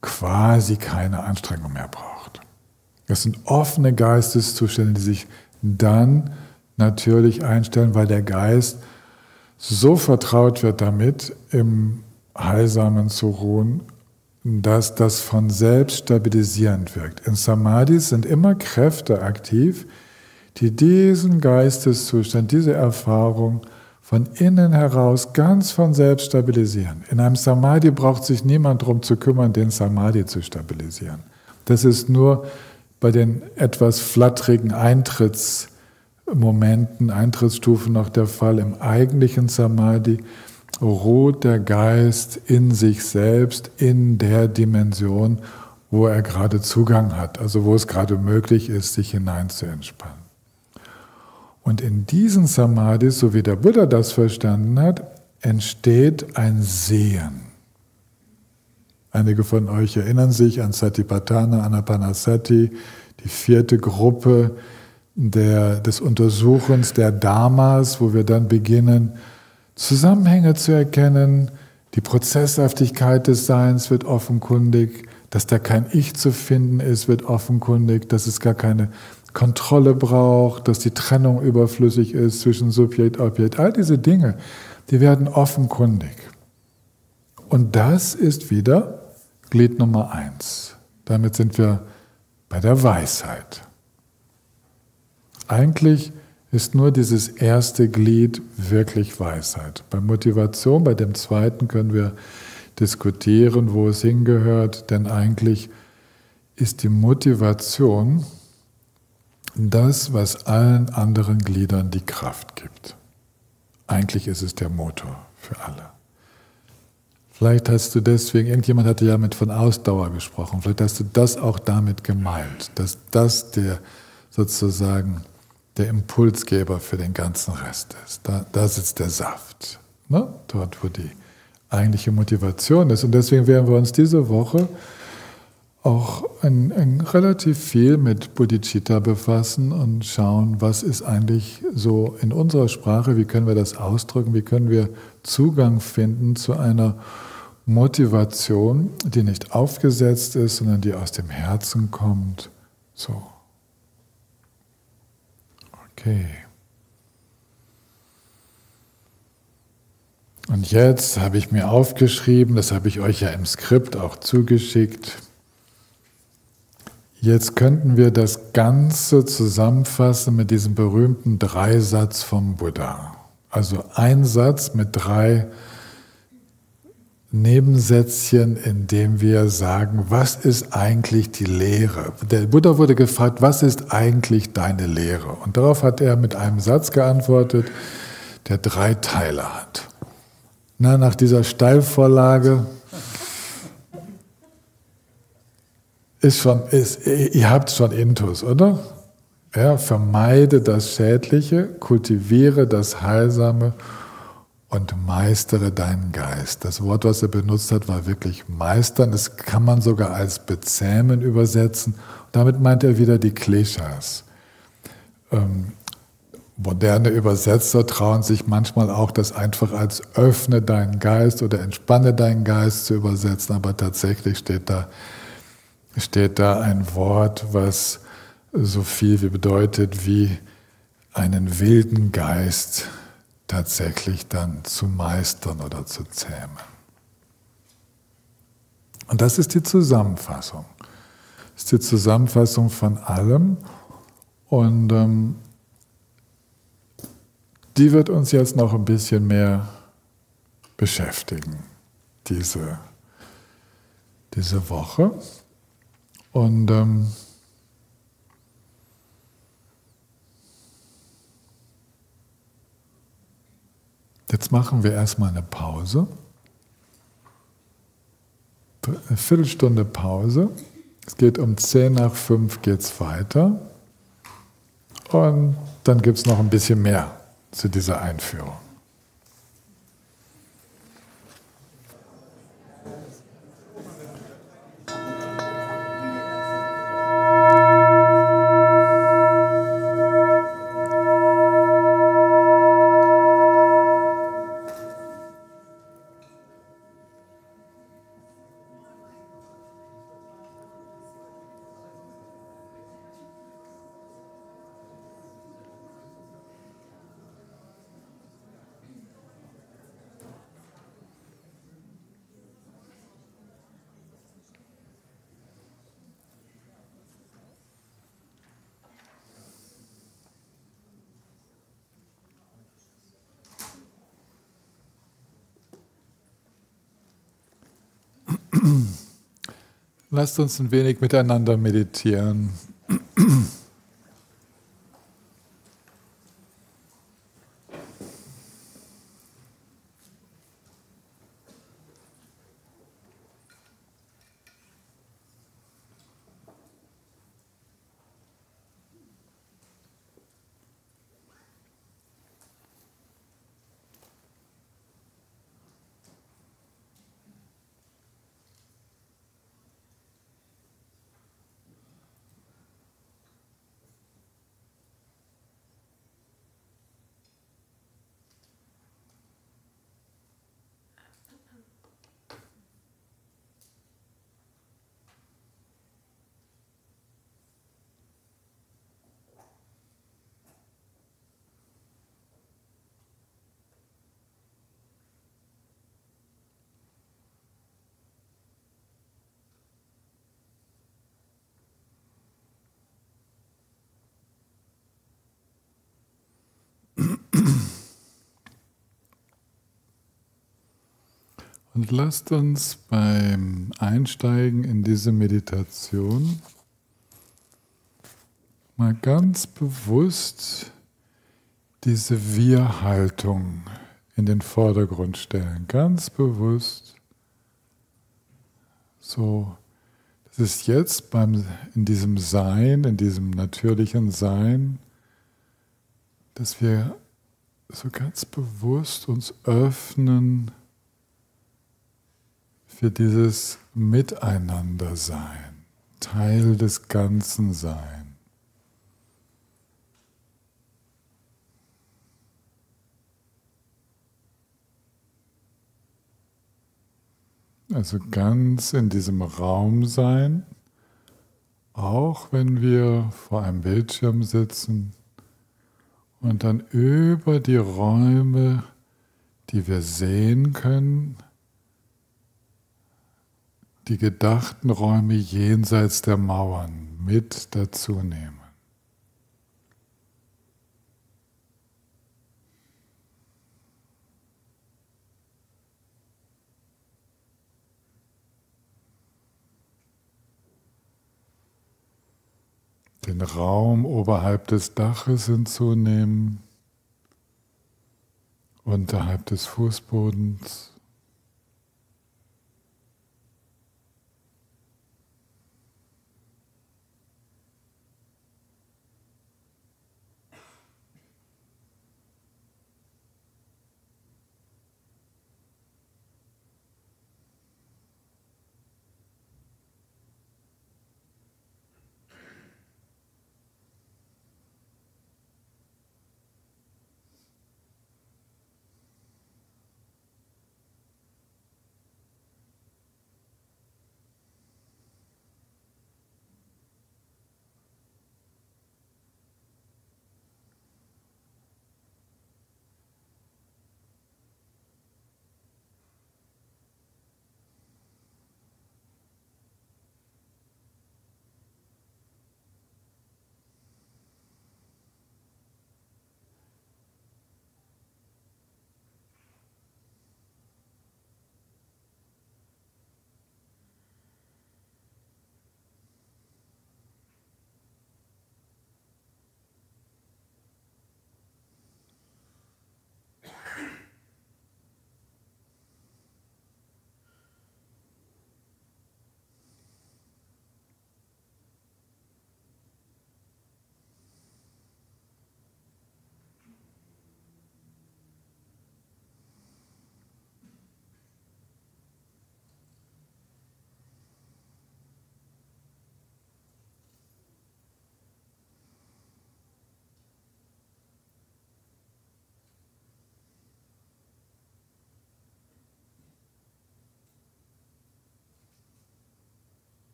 quasi keine Anstrengung mehr braucht. Das sind offene Geisteszustände, die sich dann natürlich einstellen, weil der Geist so vertraut wird damit, im Heilsamen zu ruhen, dass das von selbst stabilisierend wirkt. In Samadhi sind immer Kräfte aktiv, die diesen Geisteszustand, diese Erfahrung von innen heraus ganz von selbst stabilisieren. In einem Samadhi braucht sich niemand darum zu kümmern, den Samadhi zu stabilisieren. Das ist nur bei den etwas flatterigen Eintrittsstufen noch der Fall. Im eigentlichen Samadhi ruht der Geist in sich selbst, in der Dimension, wo er gerade Zugang hat, also wo es gerade möglich ist, sich hinein zu entspannen. Und in diesen Samadhis, so wie der Buddha das verstanden hat, entsteht ein Sehen. Einige von euch erinnern sich an Satipatthana, Anapanasati, die 4. Gruppe des Untersuchens der Dharmas, wo wir dann beginnen, Zusammenhänge zu erkennen, die Prozesshaftigkeit des Seins wird offenkundig, dass da kein Ich zu finden ist, wird offenkundig, dass es gar keine Kontrolle braucht, dass die Trennung überflüssig ist zwischen Subjekt und Objekt. All diese Dinge, die werden offenkundig. Und das ist wieder Glied Nummer 1. Damit sind wir bei der Weisheit. Eigentlich ist nur dieses erste Glied wirklich Weisheit. Bei Motivation, bei dem zweiten können wir diskutieren, wo es hingehört, denn eigentlich ist die Motivation das, was allen anderen Gliedern die Kraft gibt. Eigentlich ist es der Motor für alle. Vielleicht hast du deswegen, irgendjemand hatte ja von Ausdauer gesprochen, vielleicht hast du das auch damit gemeint, dass das sozusagen der Impulsgeber für den ganzen Rest ist. Da sitzt der Saft, ne? Dort, wo die eigentliche Motivation ist. Und deswegen werden wir uns diese Woche auch relativ viel mit Bodhicitta befassen und schauen, was ist eigentlich so in unserer Sprache, wie können wir das ausdrücken, wie können wir Zugang finden zu einer Motivation, die nicht aufgesetzt ist, sondern die aus dem Herzen kommt. So. Okay. Und jetzt habe ich mir aufgeschrieben, das habe ich euch ja im Skript auch zugeschickt. Jetzt könnten wir das Ganze zusammenfassen mit diesem berühmten Dreisatz vom Buddha. Also ein Satz mit 3 Nebensätzchen, in dem wir sagen, was ist eigentlich die Lehre? Der Buddha wurde gefragt, was ist eigentlich deine Lehre? Und darauf hat er mit einem Satz geantwortet, der 3 Teile hat. Nach dieser Steilvorlage ihr habt schon Intus, oder? Ja, vermeide das Schädliche, kultiviere das Heilsame und meistere deinen Geist. Das Wort, was er benutzt hat, war wirklich meistern. Das kann man sogar als bezähmen übersetzen. Damit meint er wieder die Kleshas. Moderne Übersetzer trauen sich manchmal auch, das einfach als öffne deinen Geist oder entspanne deinen Geist zu übersetzen, aber tatsächlich steht da ein Wort, was so viel wie bedeutet, wie einen wilden Geist tatsächlich dann zu meistern oder zu zähmen. Und das ist die Zusammenfassung. Das ist die Zusammenfassung von allem. Und die wird uns jetzt noch ein bisschen mehr beschäftigen, diese Woche. Und jetzt machen wir erstmal eine Pause. Eine Viertelstunde Pause. Es geht um 4:10 geht's weiter. Und dann gibt es noch ein bisschen mehr zu dieser Einführung. Lasst uns ein wenig miteinander meditieren. Und lasst uns beim Einsteigen in diese Meditation mal ganz bewusst diese Wir-Haltung in den Vordergrund stellen. Ganz bewusst. So, das ist jetzt in diesem Sein, in diesem natürlichen Sein, dass wir so ganz bewusst uns öffnen für dieses Miteinander-Sein, Teil des Ganzen sein. Also ganz in diesem Raum sein, auch wenn wir vor einem Bildschirm sitzen und dann über die Räume, die wir sehen können, die gedachten Räume jenseits der Mauern mit dazu nehmen. Den Raum oberhalb des Daches hinzunehmen, unterhalb des Fußbodens.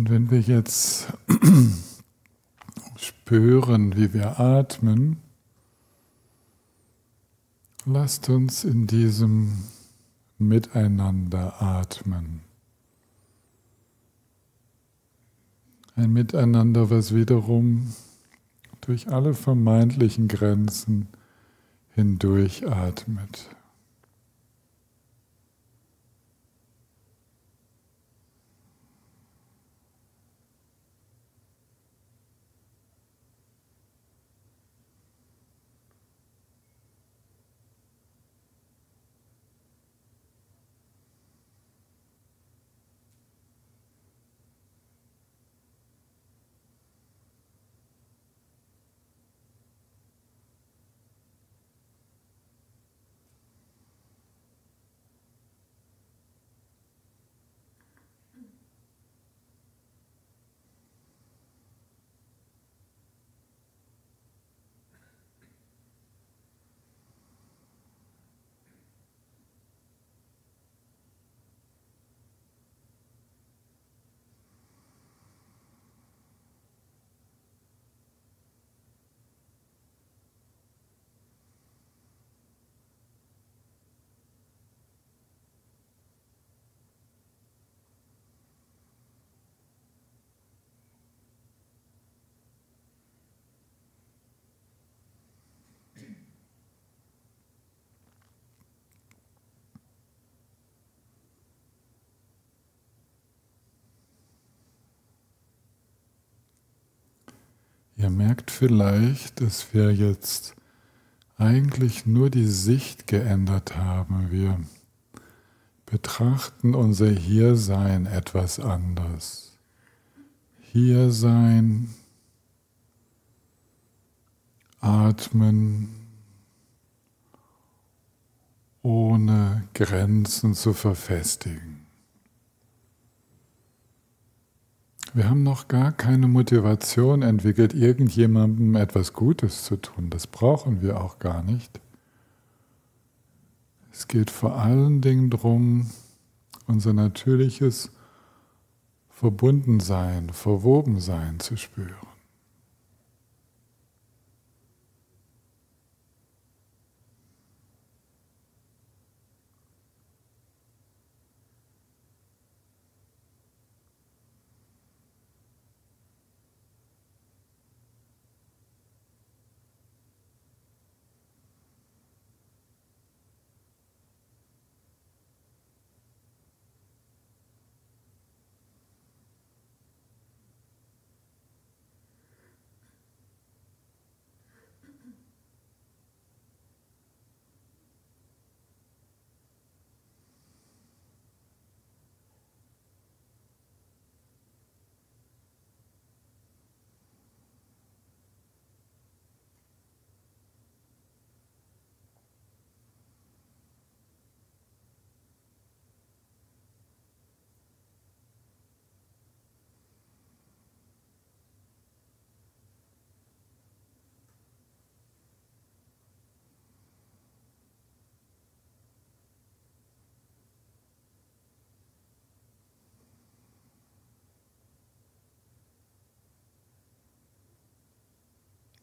Und wenn wir jetzt spüren, wie wir atmen, lasst uns in diesem Miteinander atmen. Ein Miteinander, was wiederum durch alle vermeintlichen Grenzen hindurch atmet. Ihr merkt vielleicht, dass wir jetzt eigentlich nur die Sicht geändert haben. Wir betrachten unser Hiersein etwas anders. Hiersein, atmen, ohne Grenzen zu verfestigen. Wir haben noch gar keine Motivation entwickelt, irgendjemandem etwas Gutes zu tun. Das brauchen wir auch gar nicht. Es geht vor allen Dingen darum, unser natürliches Verbundensein, Verwobensein zu spüren.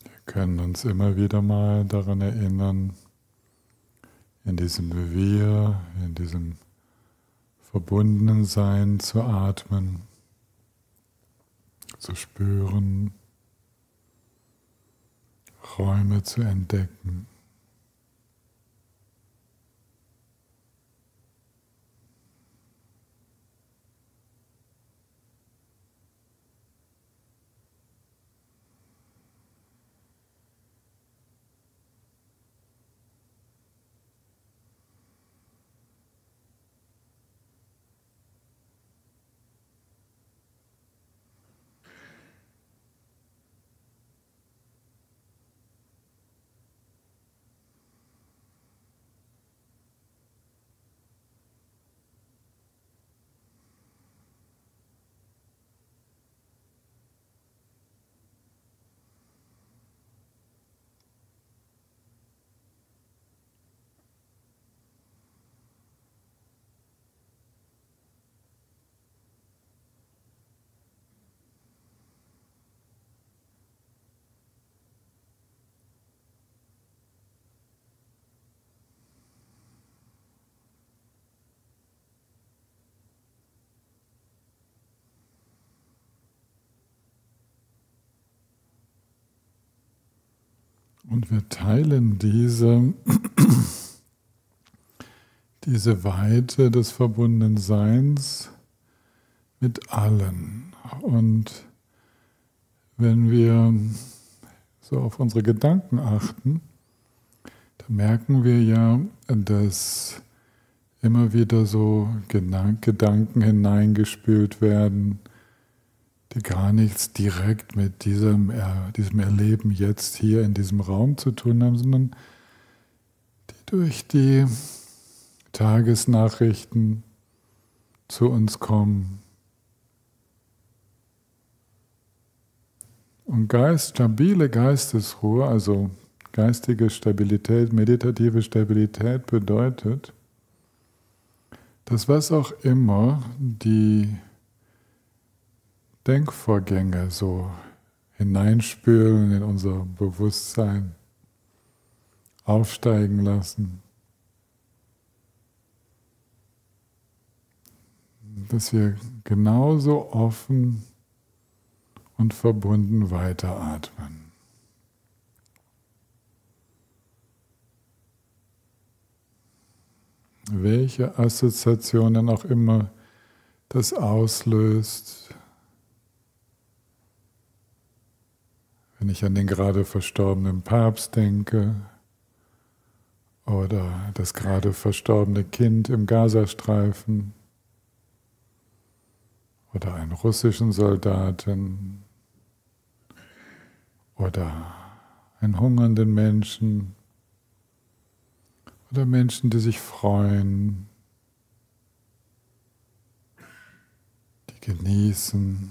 Wir können uns immer wieder mal daran erinnern, in diesem Wir, in diesem verbundenen Sein zu atmen, zu spüren, Räume zu entdecken. Und wir teilen diese Weite des verbundenen Seins mit allen. Und wenn wir so auf unsere Gedanken achten, dann merken wir ja, dass immer wieder so Gedanken hineingespült werden, die gar nichts direkt mit diesem Erleben jetzt hier in diesem Raum zu tun haben, sondern die durch die Tagesnachrichten zu uns kommen. Und stabile Geistesruhe, also geistige Stabilität, meditative Stabilität bedeutet, dass was auch immer die Denkvorgänge so hineinspülen in unser Bewusstsein, aufsteigen lassen, dass wir genauso offen und verbunden weiteratmen. Welche Assoziationen auch immer das auslöst, Wenn ich an den gerade verstorbenen Papst denke oder das gerade verstorbene Kind im Gazastreifen oder einen russischen Soldaten oder einen hungernden Menschen oder Menschen, die sich freuen, die genießen.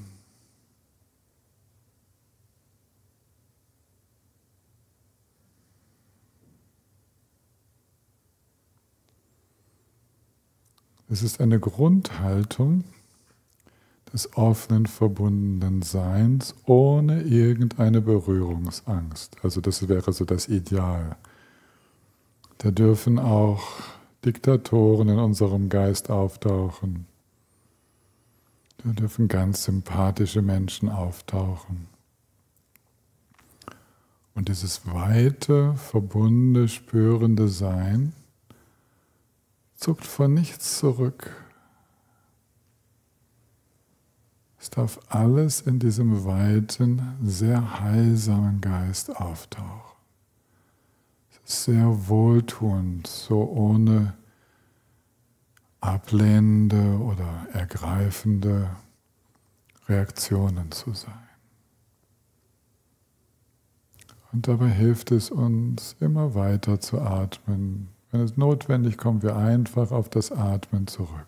Es ist eine Grundhaltung des offenen, verbundenen Seins ohne irgendeine Berührungsangst. Also das wäre so das Ideal. Da dürfen auch Diktatoren in unserem Geist auftauchen. Da dürfen ganz sympathische Menschen auftauchen. Und dieses weite, verbundene, spürende Sein zuckt vor nichts zurück. Es darf alles in diesem weiten, sehr heilsamen Geist auftauchen. Es ist sehr wohltuend, so ohne ablehnende oder ergreifende Reaktionen zu sein. Und dabei hilft es uns, immer weiter zu atmen. Wenn es notwendig kommt, wir einfach auf das Atmen zurück.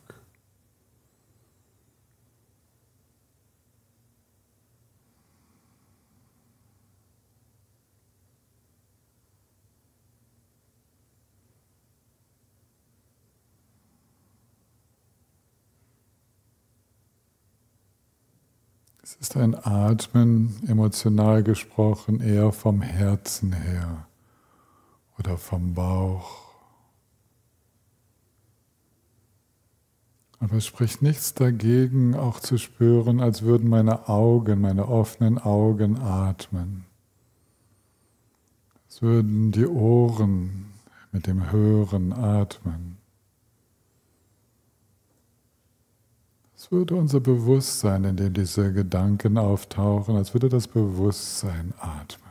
Es ist ein Atmen, emotional gesprochen, eher vom Herzen her oder vom Bauch. Aber es spricht nichts dagegen, auch zu spüren, als würden meine Augen, meine offenen Augen atmen. Als würden die Ohren mit dem Hören atmen. Es würde unser Bewusstsein, in dem diese Gedanken auftauchen, als würde das Bewusstsein atmen.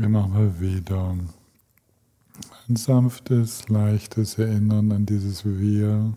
Immer mal wieder ein sanftes, leichtes Erinnern an dieses Wir.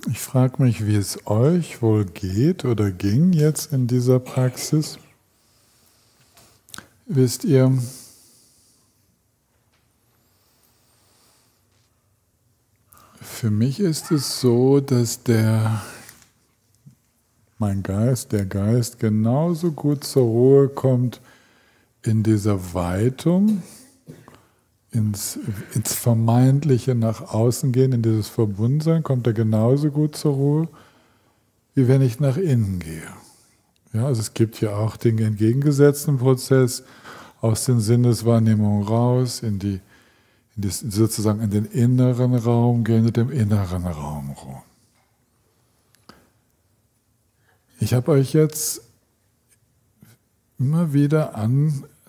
Ich frage mich, wie es euch wohl geht oder ging jetzt in dieser Praxis. Wisst ihr, für mich ist es so, dass der Geist genauso gut zur Ruhe kommt in dieser Weitung, ins vermeintliche nach außen gehen, in dieses Verbundensein, kommt er genauso gut zur Ruhe, wie wenn ich nach innen gehe. Ja, also es gibt ja auch den entgegengesetzten Prozess, aus den Sinneswahrnehmungen raus, sozusagen in den inneren Raum gehen und im inneren Raum ruhen. Ich habe euch jetzt immer wieder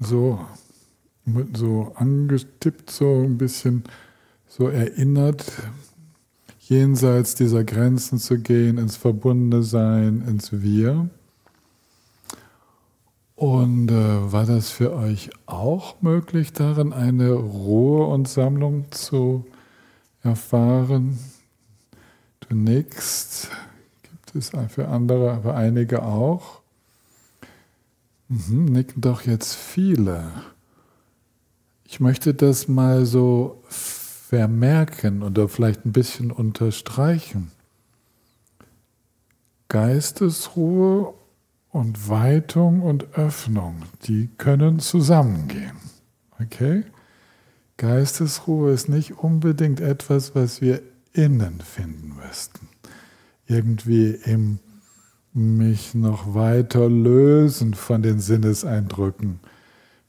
so angetippt, so ein bisschen so erinnert, jenseits dieser Grenzen zu gehen, ins Verbundene Sein, ins Wir. Und war das für euch auch möglich, darin eine Ruhe und Sammlung zu erfahren? Du nickst. Gibt es für andere, für einige auch? Nicken doch jetzt viele. Ich möchte das mal so vermerken oder vielleicht ein bisschen unterstreichen. Geistesruhe und Weitung und Öffnung, die können zusammengehen. Okay? Geistesruhe ist nicht unbedingt etwas, was wir innen finden müssten. Irgendwie mich noch weiter lösen von den Sinneseindrücken,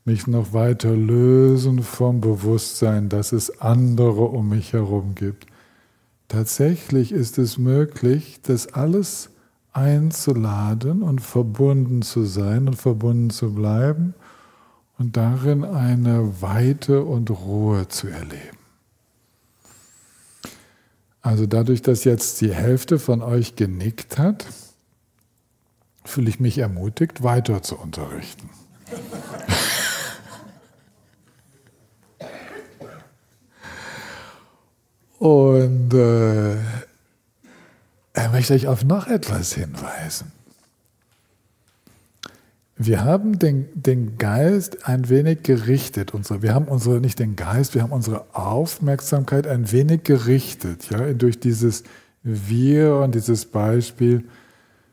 mich noch weiter lösen vom Bewusstsein, dass es andere um mich herum gibt. Tatsächlich ist es möglich, das alles einzuladen und verbunden zu sein und verbunden zu bleiben und darin eine Weite und Ruhe zu erleben. Also dadurch, dass jetzt die Hälfte von euch genickt hat, fühle ich mich ermutigt, weiter zu unterrichten. Und ich möchte euch auf noch etwas hinweisen. Wir haben den Geist ein wenig gerichtet. Wir haben nicht den Geist, wir haben unsere Aufmerksamkeit ein wenig gerichtet. Ja, durch dieses Wir und dieses Beispiel,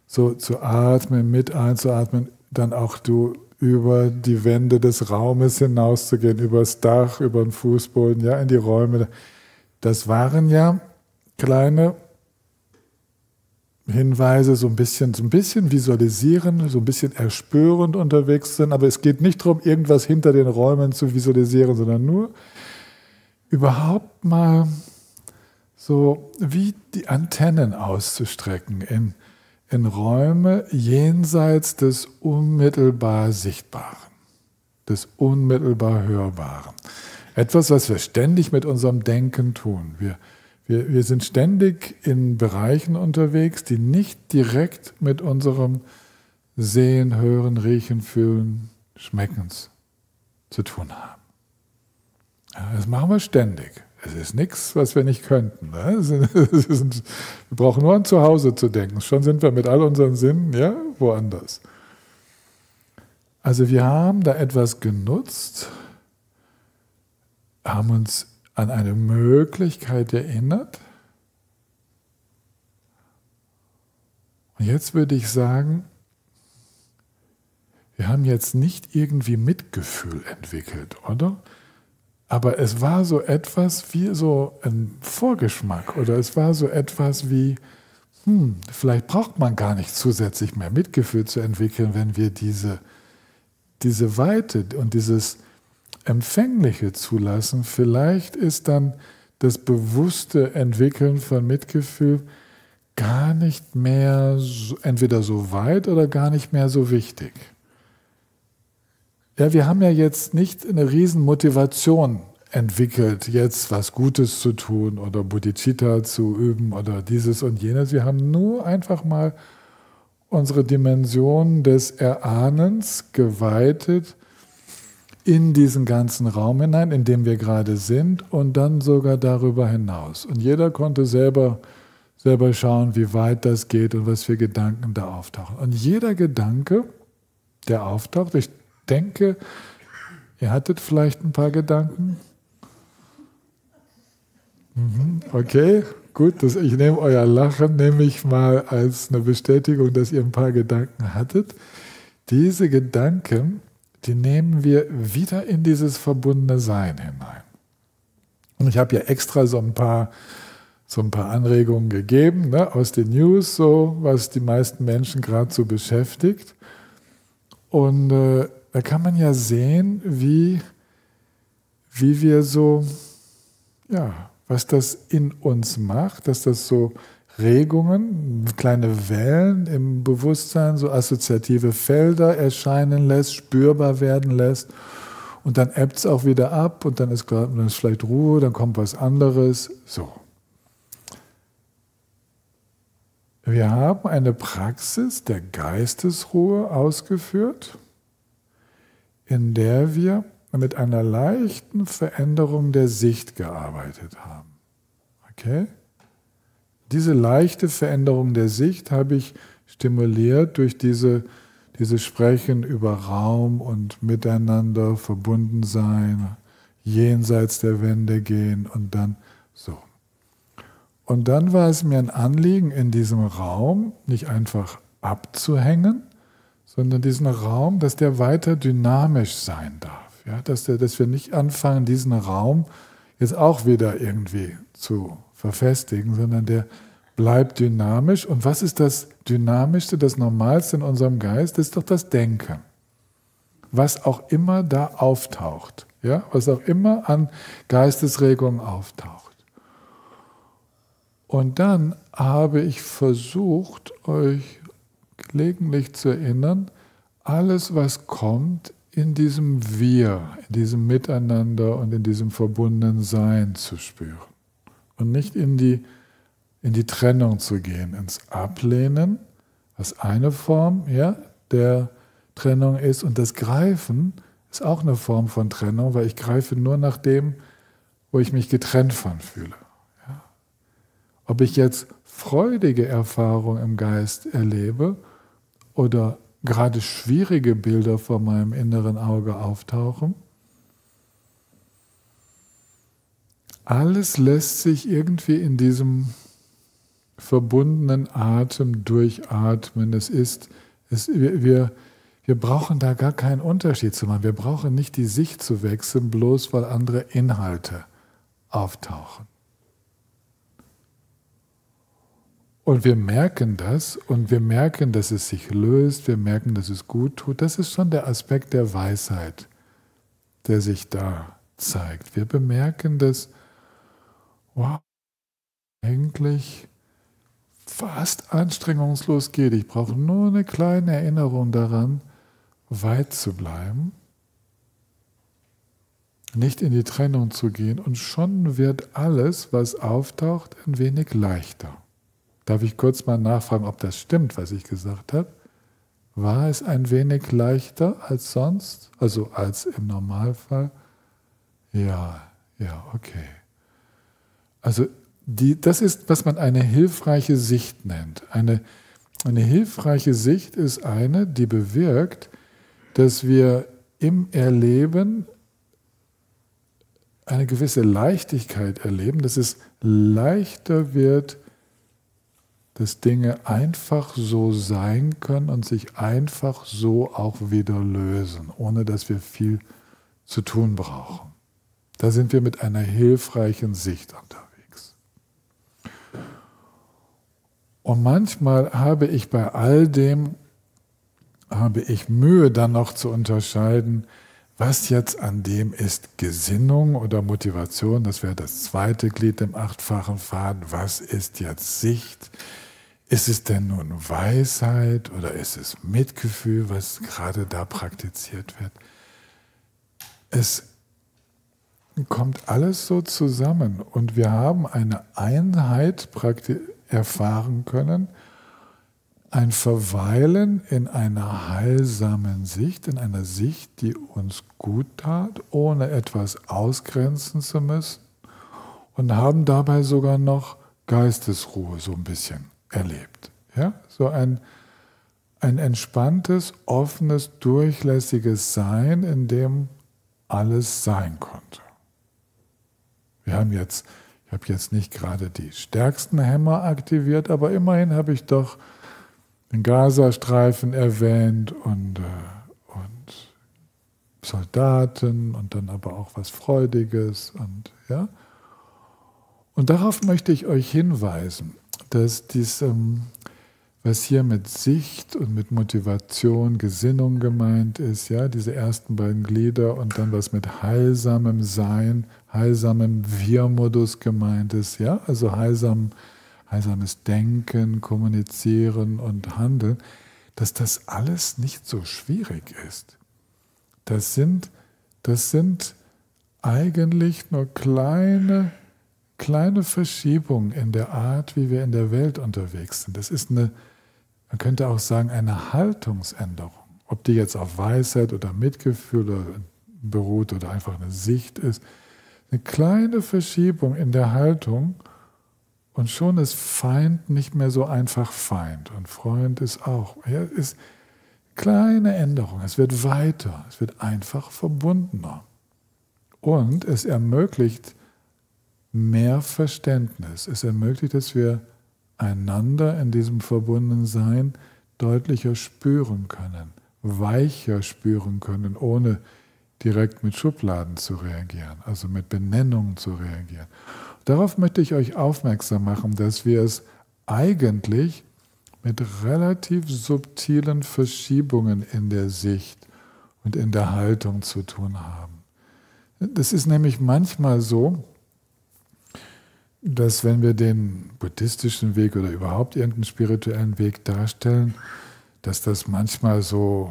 so zu atmen, mit einzuatmen, dann auch du über die Wände des Raumes hinauszugehen, über das Dach, über den Fußboden, ja, in die Räume. Das waren ja kleine Hinweise, so ein bisschen visualisieren, so ein bisschen erspürend unterwegs sind, aber es geht nicht darum, irgendwas hinter den Räumen zu visualisieren, sondern nur überhaupt mal so wie die Antennen auszustrecken in Räume jenseits des unmittelbar Sichtbaren, des unmittelbar Hörbaren. Etwas, was wir ständig mit unserem Denken tun. Wir sind ständig in Bereichen unterwegs, die nicht direkt mit unserem Sehen, Hören, Riechen, Fühlen, Schmeckens zu tun haben. Ja, das machen wir ständig. Es ist nichts, was wir nicht könnten. Wir brauchen nur an Zuhause zu denken. Schon sind wir mit all unseren Sinnen woanders. Also wir haben da etwas genutzt, haben uns an eine Möglichkeit erinnert. Und jetzt würde ich sagen, wir haben jetzt nicht irgendwie Mitgefühl entwickelt, oder? Aber es war so etwas wie so ein Vorgeschmack oder es war so etwas wie, vielleicht braucht man gar nicht zusätzlich mehr Mitgefühl zu entwickeln, wenn wir diese Weite und dieses Empfängliche zulassen. Vielleicht ist dann das bewusste Entwickeln von Mitgefühl gar nicht mehr entweder so weit oder gar nicht mehr so wichtig. Ja, wir haben ja jetzt nicht eine riesen Motivation entwickelt, jetzt was Gutes zu tun oder Bodhicitta zu üben oder dieses und jenes. Wir haben nur einfach mal unsere Dimension des Erahnens geweitet in diesen ganzen Raum hinein, in dem wir gerade sind und dann sogar darüber hinaus. Und jeder konnte selber schauen, wie weit das geht und was für Gedanken da auftauchen. Und jeder Gedanke, der auftaucht, ich denke, ihr hattet vielleicht ein paar Gedanken. Okay, gut, ich nehme euer Lachen nämlich mal als eine Bestätigung, dass ihr ein paar Gedanken hattet. Diese Gedanken, die nehmen wir wieder in dieses verbundene Sein hinein. Und ich habe ja extra so ein paar Anregungen gegeben, ne, aus den News, so was die meisten Menschen gerade so beschäftigt. Und da kann man ja sehen, wie wir so, was das in uns macht, dass das so Regungen, kleine Wellen im Bewusstsein, so assoziative Felder erscheinen lässt, spürbar werden lässt. Und dann ebbt es auch wieder ab und dann ist vielleicht Ruhe, dann kommt was anderes. So. Wir haben eine Praxis der Geistesruhe ausgeführt, in der wir mit einer leichten Veränderung der Sicht gearbeitet haben. Okay? Diese leichte Veränderung der Sicht habe ich stimuliert durch dieses Sprechen über Raum und Miteinander verbunden sein, jenseits der Wände gehen und dann so. Und dann war es mir ein Anliegen, in diesem Raum nicht einfach abzuhängen, sondern diesen Raum, dass der weiter dynamisch sein darf. Ja, dass wir nicht anfangen, diesen Raum jetzt auch wieder irgendwie zu verfestigen, sondern der bleibt dynamisch. Und was ist das Dynamischste, das Normalste in unserem Geist? Das ist doch das Denken. was auch immer da auftaucht, ja, was auch immer an Geistesregungen auftaucht. Und dann habe ich versucht, euch gelegentlich zu erinnern, alles, was kommt, in diesem Wir, in diesem Miteinander und in diesem verbundenen Sein zu spüren. Und nicht in die Trennung zu gehen, ins Ablehnen, was eine Form, ja, der Trennung ist. Und das Greifen ist auch eine Form von Trennung, weil ich greife nur nach dem, wo ich mich getrennt von fühle. Ja. Ob ich jetzt freudige Erfahrungen im Geist erlebe oder gerade schwierige Bilder vor meinem inneren Auge auftauchen, alles lässt sich irgendwie in diesem verbundenen Atem durchatmen. Wir brauchen da gar keinen Unterschied zu machen. Wir brauchen nicht die Sicht zu wechseln, bloß weil andere Inhalte auftauchen. Und wir merken das und wir merken, dass es sich löst, wir merken, dass es gut tut. Das ist schon der Aspekt der Weisheit, der sich da zeigt. Wir bemerken, dass wow, eigentlich fast anstrengungslos geht. Ich brauche nur eine kleine Erinnerung daran, weit zu bleiben, nicht in die Trennung zu gehen und schon wird alles, was auftaucht, ein wenig leichter. Darf ich kurz mal nachfragen, ob das stimmt, was ich gesagt habe? War es ein wenig leichter als sonst? Also als im Normalfall? Ja, okay. Also das ist, was man eine hilfreiche Sicht nennt. Eine hilfreiche Sicht ist eine, die bewirkt, dass wir im Erleben eine gewisse Leichtigkeit erleben, dass es leichter wird, dass Dinge einfach so sein können und sich einfach so auch wieder lösen, ohne dass wir viel zu tun brauchen. Da sind wir mit einer hilfreichen Sicht unterwegs. Und manchmal habe ich bei all dem Mühe, dann noch zu unterscheiden, was jetzt an dem ist Gesinnung oder Motivation. Das wäre das zweite Glied im achtfachen Faden. Was ist jetzt Sicht? Ist es denn nun Weisheit oder ist es Mitgefühl, was gerade da praktiziert wird? Es kommt alles so zusammen und wir haben eine Einheit erfahren können, ein Verweilen in einer heilsamen Sicht, in einer Sicht, die uns gut tat, ohne etwas ausgrenzen zu müssen und haben dabei sogar noch Geistesruhe so ein bisschen erlebt. Ja? So ein entspanntes, offenes, durchlässiges Sein, in dem alles sein konnte. Ich habe jetzt nicht gerade die stärksten Hämmer aktiviert, aber immerhin habe ich doch den Gazastreifen erwähnt und Soldaten und dann aber auch was Freudiges. Und darauf möchte ich euch hinweisen, dass was hier mit Sicht und mit Motivation, Gesinnung gemeint ist, ja, diese ersten beiden Glieder und dann was mit heilsamem Sein, heilsamem Wir-Modus gemeint ist, ja, also heilsames Denken, Kommunizieren und Handeln, dass das alles nicht so schwierig ist. Das sind eigentlich nur kleine Verschiebungen in der Art, wie wir in der Welt unterwegs sind. Das ist man könnte auch sagen, eine Haltungsänderung. Ob die jetzt auf Weisheit oder Mitgefühl beruht oder einfach eine Sicht ist. Eine kleine Verschiebung in der Haltung und schon ist Feind nicht mehr so einfach Feind und Freund ist auch. Ja, ist kleine Änderung. Es wird weiter, es wird einfach verbundener. Und es ermöglicht mehr Verständnis. Es ermöglicht, dass wir einander in diesem verbundenen Sein deutlicher spüren können, weicher spüren können, ohne direkt mit Schubladen zu reagieren, also mit Benennungen zu reagieren. Darauf möchte ich euch aufmerksam machen, dass wir es eigentlich mit relativ subtilen Verschiebungen in der Sicht und in der Haltung zu tun haben. Das ist nämlich manchmal so, dass wenn wir den buddhistischen Weg oder überhaupt irgendeinen spirituellen Weg darstellen, dass das manchmal so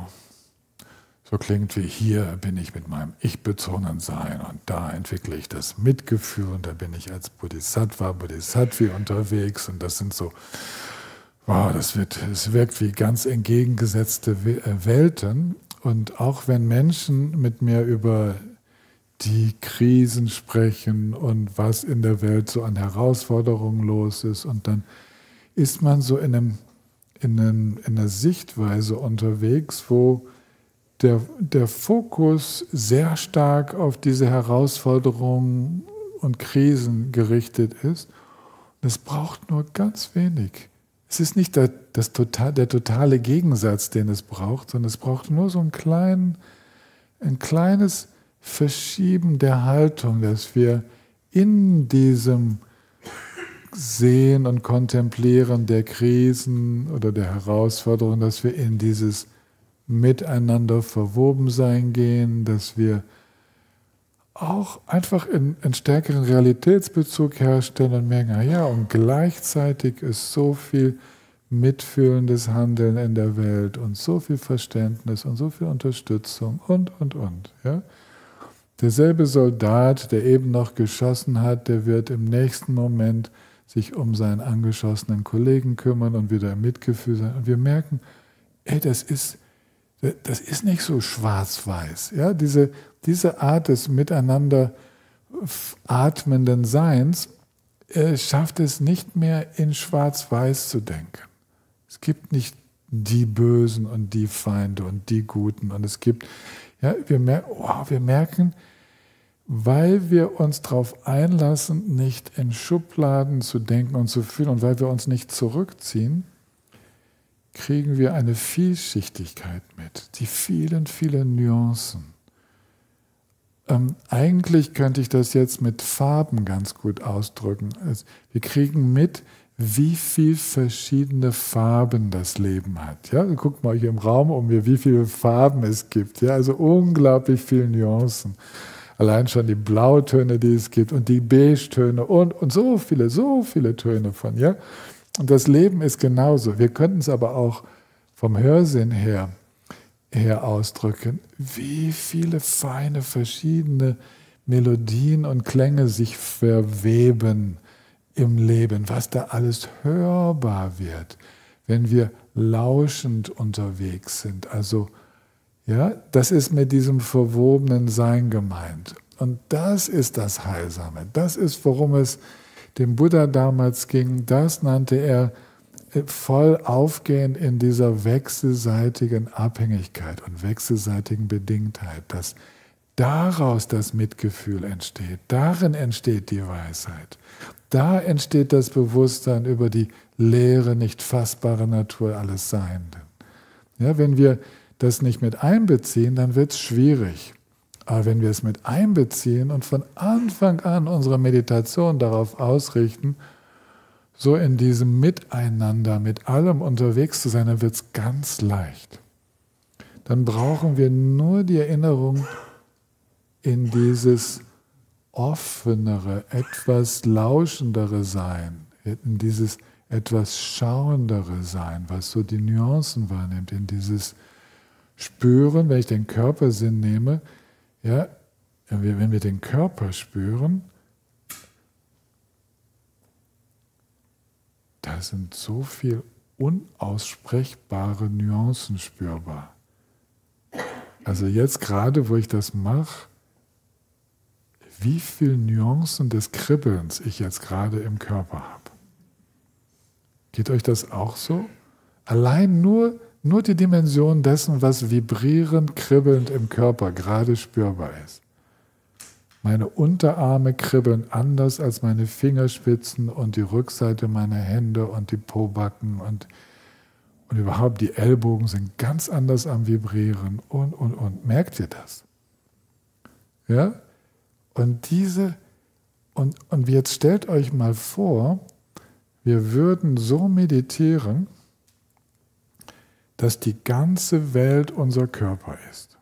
klingt wie: Hier bin ich mit meinem ich-bezogenen Sein und da entwickle ich das Mitgefühl und da bin ich als Bodhisattva, Bodhisattvi unterwegs und das sind so, wow, es wirkt wie ganz entgegengesetzte Welten. Und auch wenn Menschen mit mir über die Krisen sprechen und was in der Welt so an Herausforderungen los ist, und dann ist man so in einer Sichtweise unterwegs, wo der Fokus sehr stark auf diese Herausforderungen und Krisen gerichtet ist. Und es braucht nur ganz wenig. Es ist nicht der totale Gegensatz, den es braucht, sondern es braucht nur so ein kleines Verschieben der Haltung, dass wir in diesem Sehen und Kontemplieren der Krisen oder der Herausforderungen, dass wir in dieses Miteinander verwoben sein gehen, dass wir auch einfach einen stärkeren Realitätsbezug herstellen und merken, ja, und gleichzeitig ist so viel mitfühlendes Handeln in der Welt und so viel Verständnis und so viel Unterstützung und. Ja? Derselbe Soldat, der eben noch geschossen hat, der wird im nächsten Moment sich um seinen angeschossenen Kollegen kümmern und wieder im Mitgefühl sein. Und wir merken, das ist nicht so schwarz-weiß. Ja? Diese Art des miteinander atmenden Seins schafft es nicht mehr, in schwarz-weiß zu denken. Es gibt nicht die Bösen und die Feinde und die Guten. Und es gibt, ja, wir merken, weil wir uns darauf einlassen, nicht in Schubladen zu denken und zu fühlen, und weil wir uns nicht zurückziehen, kriegen wir eine Vielschichtigkeit mit, die vielen Nuancen. Eigentlich könnte ich das jetzt mit Farben ganz gut ausdrücken. Also wir kriegen mit, wie viele verschiedene Farben das Leben hat. Ja? Guckt mal hier im Raum um mir, wie viele Farben es gibt. Ja? Also unglaublich viele Nuancen. Allein schon die Blautöne, die es gibt, und die Beige-Töne und so viele Töne von. Ja? Und das Leben ist genauso. Wir könnten es aber auch vom Hörsinn her ausdrücken, wie viele feine verschiedene Melodien und Klänge sich verweben im Leben, was da alles hörbar wird, wenn wir lauschend unterwegs sind. Also, ja, das ist mit diesem verwobenen Sein gemeint. Und das ist das Heilsame. Das ist, worum es dem Buddha damals ging. Das nannte er voll aufgehen in dieser wechselseitigen Abhängigkeit und wechselseitigen Bedingtheit, dass daraus das Mitgefühl entsteht. Darin entsteht die Weisheit. Da entsteht das Bewusstsein über die leere, nicht fassbare Natur alles Seienden. Ja, wenn wir das nicht mit einbeziehen, dann wird es schwierig. Aber wenn wir es mit einbeziehen und von Anfang an unsere Meditation darauf ausrichten, so in diesem Miteinander, mit allem unterwegs zu sein, dann wird es ganz leicht. Dann brauchen wir nur die Erinnerung in dieses offenere, etwas lauschendere Sein, in dieses etwas schauendere Sein, was so die Nuancen wahrnimmt, in dieses Spüren, wenn ich den Körpersinn nehme, ja, wenn wir den Körper spüren, da sind so viel unaussprechbare Nuancen spürbar. Also jetzt gerade, wo ich das mache, wie viele Nuancen des Kribbelns ich jetzt gerade im Körper habe. Geht euch das auch so? Allein nur die Dimension dessen, was vibrierend, kribbelnd im Körper gerade spürbar ist. Meine Unterarme kribbeln anders als meine Fingerspitzen und die Rückseite meiner Hände und die Pobacken und überhaupt die Ellbogen sind ganz anders am Vibrieren und. Merkt ihr das? Ja? Und jetzt stellt euch mal vor, wir würden so meditieren, dass die ganze Welt unser Körper ist.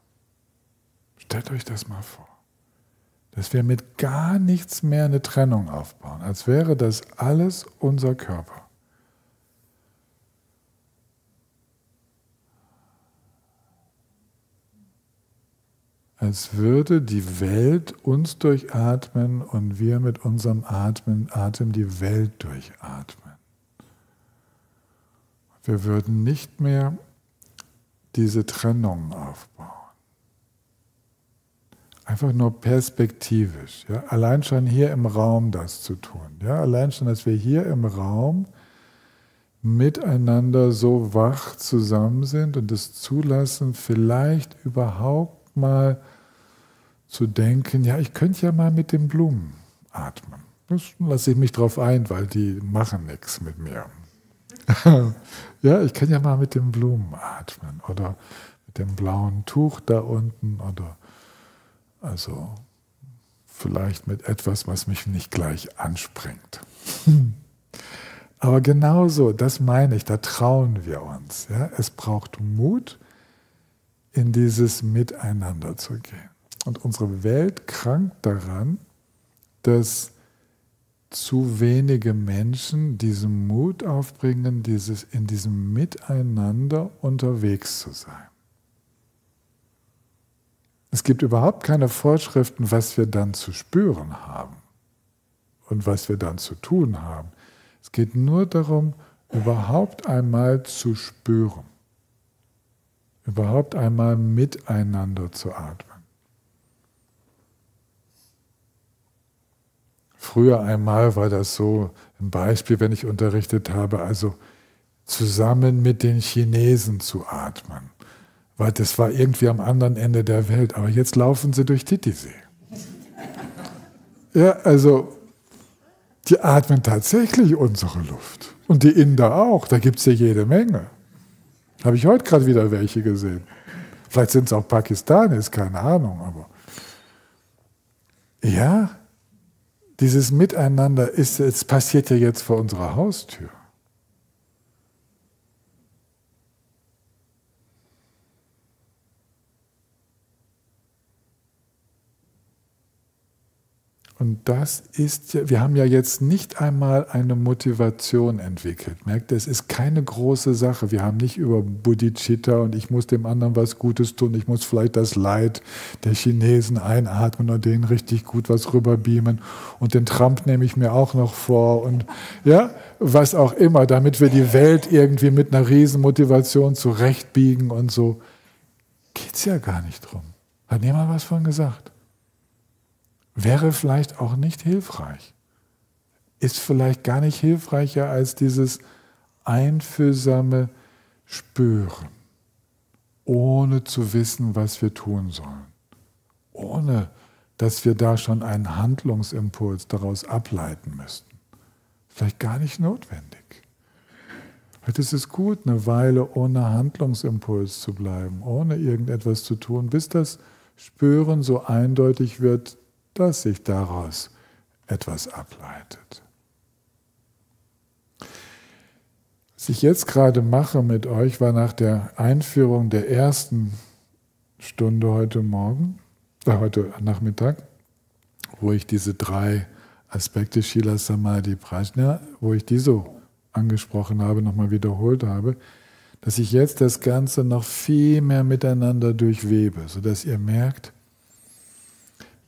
Stellt euch das mal vor, dass wir mit gar nichts mehr eine Trennung aufbauen, als wäre das alles unser Körper. Als würde die Welt uns durchatmen und wir mit unserem Atem die Welt durchatmen. Wir würden nicht mehr diese Trennung aufbauen. Einfach nur perspektivisch. Ja? Allein schon hier im Raum das zu tun. Ja? Allein schon, dass wir hier im Raum miteinander so wach zusammen sind und es zulassen, vielleicht überhaupt mal zu denken, ja, ich könnte ja mal mit den Blumen atmen. Das lasse ich mich drauf ein, weil die machen nichts mit mir. Ja, ich kann ja mal mit den Blumen atmen oder mit dem blauen Tuch da unten oder also vielleicht mit etwas, was mich nicht gleich anspringt. Aber genauso, das meine ich, da trauen wir uns. Ja? Es braucht Mut, in dieses Miteinander zu gehen. Und unsere Welt krankt daran, dass zu wenige Menschen diesen Mut aufbringen, in diesem Miteinander unterwegs zu sein. Es gibt überhaupt keine Vorschriften, was wir dann zu spüren haben und was wir dann zu tun haben. Es geht nur darum, überhaupt einmal zu spüren, überhaupt einmal miteinander zu atmen. Früher einmal war das so ein Beispiel, wenn ich unterrichtet habe, also zusammen mit den Chinesen zu atmen. Weil das war irgendwie am anderen Ende der Welt, aber jetzt laufen sie durch Titisee. Ja, also die atmen tatsächlich unsere Luft. Und die Inder auch, da gibt es ja jede Menge. Habe ich heute gerade wieder welche gesehen. Vielleicht sind es auch Pakistanis, keine Ahnung, aber ja, dieses Miteinander es passiert ja jetzt vor unserer Haustür. Und das ist ja, wir haben ja jetzt nicht einmal eine Motivation entwickelt. Merkt ihr, es ist keine große Sache. Wir haben nicht über Bodhicitta und ich muss dem anderen was Gutes tun, ich muss vielleicht das Leid der Chinesen einatmen und denen richtig gut was rüberbeamen und den Trump nehme ich mir auch noch vor und ja, was auch immer, damit wir die Welt irgendwie mit einer riesen Motivation zurechtbiegen und so. Geht's ja gar nicht drum. Hat niemand was von gesagt. Wäre vielleicht auch nicht hilfreich. Ist vielleicht gar nicht hilfreicher als dieses einfühlsame Spüren, ohne zu wissen, was wir tun sollen. Ohne, dass wir da schon einen Handlungsimpuls daraus ableiten müssten. Vielleicht gar nicht notwendig. Vielleicht ist es gut, eine Weile ohne Handlungsimpuls zu bleiben, ohne irgendetwas zu tun, bis das Spüren so eindeutig wird, dass sich daraus etwas ableitet. Was ich jetzt gerade mache mit euch, war nach der Einführung der ersten Stunde heute Nachmittag, wo ich diese 3 Aspekte Shila Samadhi Prajna, wo ich die so angesprochen habe, nochmal wiederholt habe, dass ich jetzt das Ganze noch viel mehr miteinander durchwebe, sodass ihr merkt,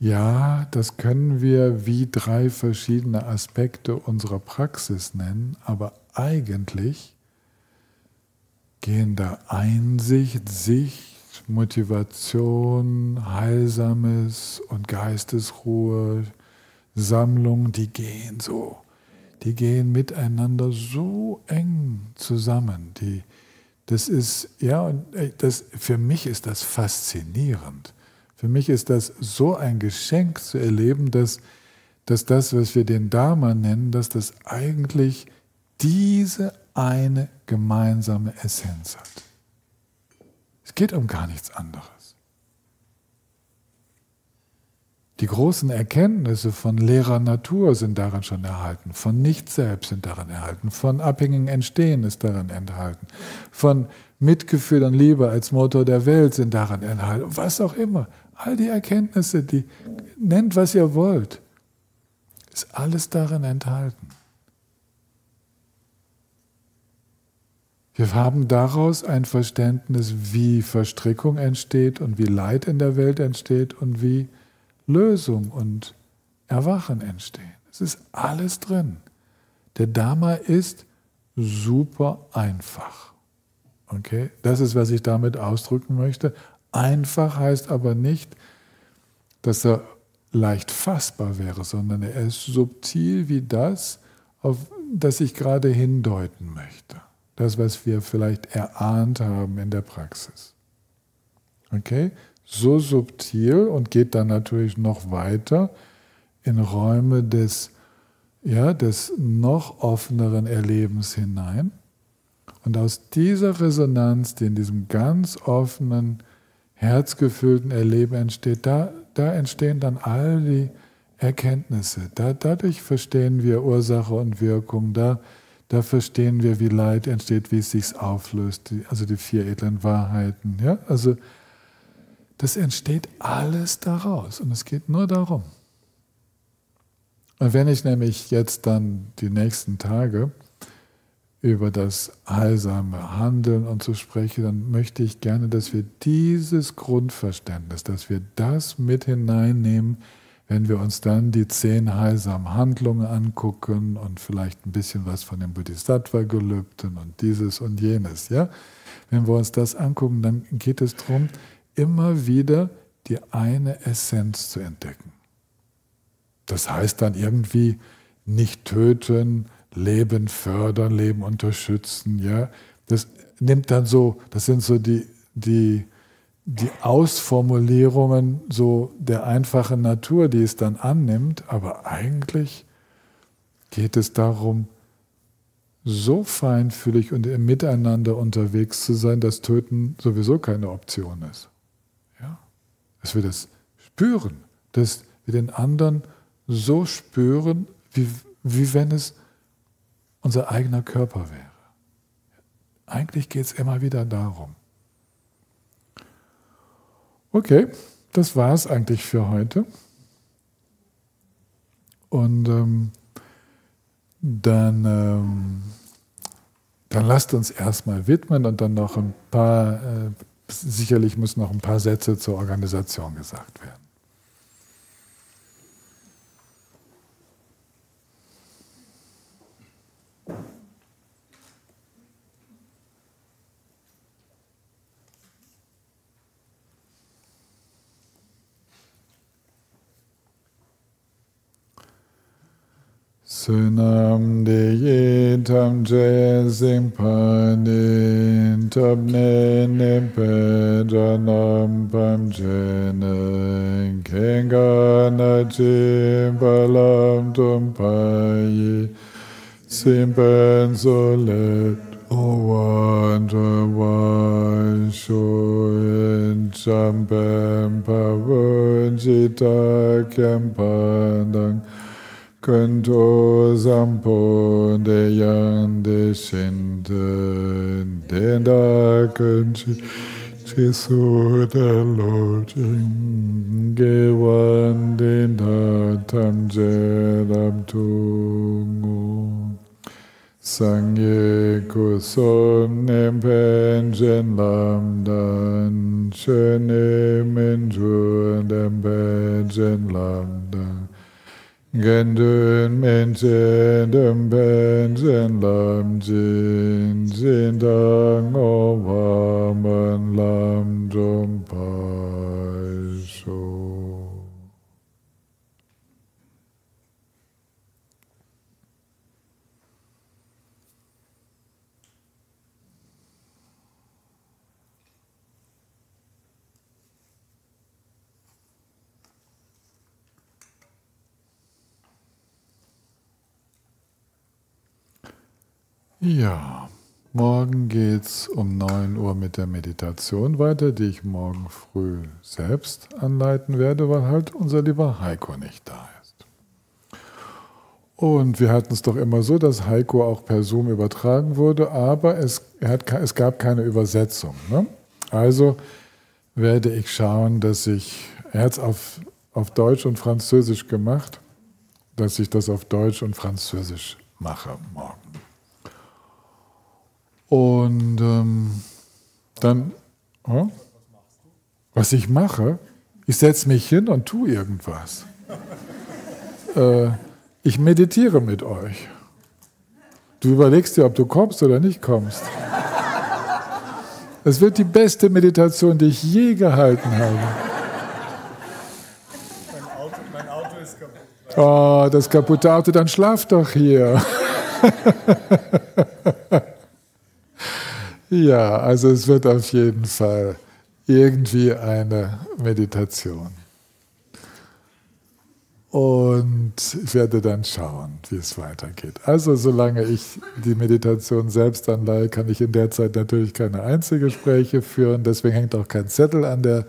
ja, das können wir wie 3 verschiedene Aspekte unserer Praxis nennen, aber eigentlich gehen da Einsicht, Sicht, Motivation, Heilsames und Geistesruhe, Sammlung, die gehen miteinander so eng zusammen. Das ist, ja, und für mich ist das faszinierend. Für mich ist das so ein Geschenk zu erleben, dass das, was wir den Dharma nennen, dass das eigentlich diese eine gemeinsame Essenz hat. Es geht um gar nichts anderes. Die großen Erkenntnisse von leerer Natur sind daran schon erhalten, von Nicht-Selbst sind daran erhalten, von abhängigem Entstehen ist daran enthalten, von Mitgefühl und Liebe als Motor der Welt sind daran enthalten, was auch immer. all die Erkenntnisse, die nennt, was ihr wollt, ist alles darin enthalten. Wir haben daraus ein Verständnis, wie Verstrickung entsteht und wie Leid in der Welt entsteht und wie Lösung und Erwachen entstehen. Es ist alles drin. Der Dharma ist super einfach. Okay? Das ist, was ich damit ausdrücken möchte. Einfach heißt aber nicht, dass er leicht fassbar wäre, sondern er ist subtil wie das, auf das ich gerade hindeuten möchte. Das, was wir vielleicht erahnt haben in der Praxis. Okay? So subtil und geht dann natürlich noch weiter in Räume des noch offeneren Erlebens hinein. Und aus dieser Resonanz, die in diesem ganz offenen, herzgefüllten Erleben entsteht, da entstehen dann all die Erkenntnisse. Dadurch verstehen wir Ursache und Wirkung, da verstehen wir, wie Leid entsteht, wie es sich auflöst, also die 4 edlen Wahrheiten. Ja? Also das entsteht alles daraus und es geht nur darum. Und wenn ich nämlich jetzt dann die nächsten Tage über das heilsame Handeln und so spreche, dann möchte ich gerne, dass wir dieses Grundverständnis, dass wir das mit hineinnehmen, wenn wir uns dann die 10 heilsamen Handlungen angucken und vielleicht ein bisschen was von den Bodhisattva-Gelübden und dieses und jenes. Ja? Wenn wir uns das angucken, dann geht es darum, immer wieder die eine Essenz zu entdecken. Das heißt dann irgendwie nicht töten, Leben fördern, Leben unterstützen. Ja? Das nimmt dann so, das sind so die Ausformulierungen so der einfachen Natur, die es dann annimmt, aber eigentlich geht es darum, so feinfühlig und im Miteinander unterwegs zu sein, dass Töten sowieso keine Option ist. Ja? Dass wir das spüren, dass wir den anderen so spüren, wie wenn es unser eigener Körper wäre. Eigentlich geht es immer wieder darum. Okay, das war es eigentlich für heute. Und dann lasst uns erstmal widmen und dann noch ein paar, sicherlich müssen noch ein paar Sätze zur Organisation gesagt werden. Sunam de tam je sing panin tam ne pejanam pam jene kengana jimbalam tum payi simpen solet o wonder why shoen champem pavunjita kempandang Kunto sampo de yang de shinde den da kunchi chisu de lo jing ge wan den da tam je lam tu sangye kuson nem pen jen lam dan chene men ju dem pen jen lam dan Gendun Menschen dem Benjen Lam Jin Jin Dang O Waman Lam Jom Pai Sho. Ja, morgen geht's um 9 Uhr mit der Meditation weiter, die ich morgen früh selbst anleiten werde, weil halt unser lieber Heiko nicht da ist. Und wir hatten es doch immer so, dass Heiko auch per Zoom übertragen wurde, aber es gab keine Übersetzung. Ne? Also werde ich schauen, dass ich Er hat es auf Deutsch und Französisch gemacht, dass ich das auf Deutsch und Französisch mache morgen. Und dann, was ich mache, ich setze mich hin und tue irgendwas. Ich meditiere mit euch. Du überlegst dir, ob du kommst oder nicht kommst. Es wird die beste Meditation, die ich je gehalten habe. Mein Auto ist kaputt. Oh, das kaputte Auto, dann schlaf doch hier. Ja, also es wird auf jeden Fall irgendwie eine Meditation. Und ich werde dann schauen, wie es weitergeht. Also solange ich die Meditation selbst anleihe, kann ich in der Zeit natürlich keine Einzelgespräche führen. Deswegen hängt auch kein Zettel an der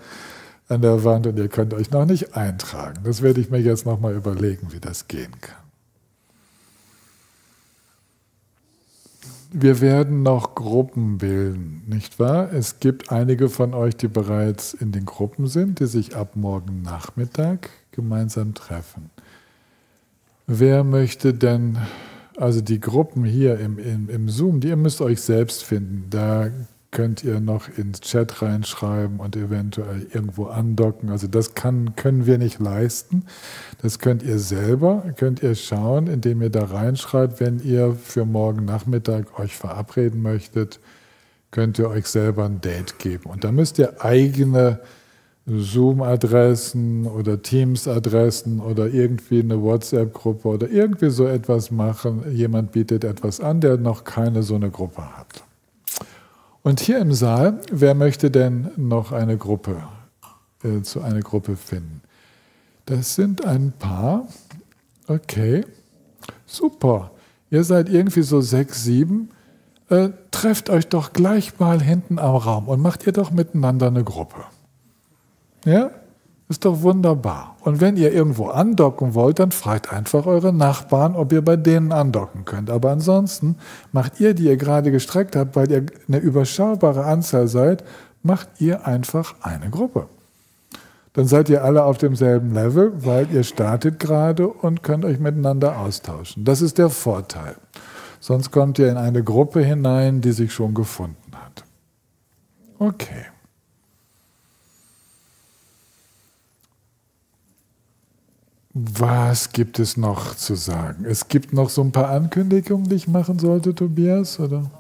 Wand und ihr könnt euch noch nicht eintragen. Das werde ich mir jetzt nochmal überlegen, wie das gehen kann. Wir werden noch Gruppen bilden, nicht wahr? Es gibt einige von euch, die bereits in den Gruppen sind, die sich ab morgen Nachmittag gemeinsam treffen. Wer möchte denn, also die Gruppen hier im Zoom, ihr müsst euch selbst finden, da könnt ihr noch ins Chat reinschreiben und eventuell irgendwo andocken. Also das können wir nicht leisten. Das könnt ihr selber, könnt ihr schauen, indem ihr da reinschreibt, wenn ihr für morgen Nachmittag euch verabreden möchtet, könnt ihr euch selber ein Date geben. Und da müsst ihr eigene Zoom-Adressen oder Teams-Adressen oder irgendwie eine WhatsApp-Gruppe oder irgendwie so etwas machen. Jemand bietet etwas an, der noch keine so eine Gruppe hat. Und hier im Saal, wer möchte denn noch eine Gruppe, zu einer Gruppe finden? Das sind ein paar. Okay, super. Ihr seid irgendwie so 6, 7. Trefft euch doch gleich mal hinten am Raum und macht ihr doch miteinander eine Gruppe. Ja? Ist doch wunderbar. Und wenn ihr irgendwo andocken wollt, dann fragt einfach eure Nachbarn, ob ihr bei denen andocken könnt. Aber ansonsten macht ihr, die ihr gerade gestreckt habt, weil ihr eine überschaubare Anzahl seid, macht ihr einfach eine Gruppe. Dann seid ihr alle auf demselben Level, weil ihr startet gerade und könnt euch miteinander austauschen. Das ist der Vorteil. Sonst kommt ihr in eine Gruppe hinein, die sich schon gefunden hat. Okay. Was gibt es noch zu sagen? Es gibt noch so ein paar Ankündigungen, die ich machen sollte, Tobias, oder?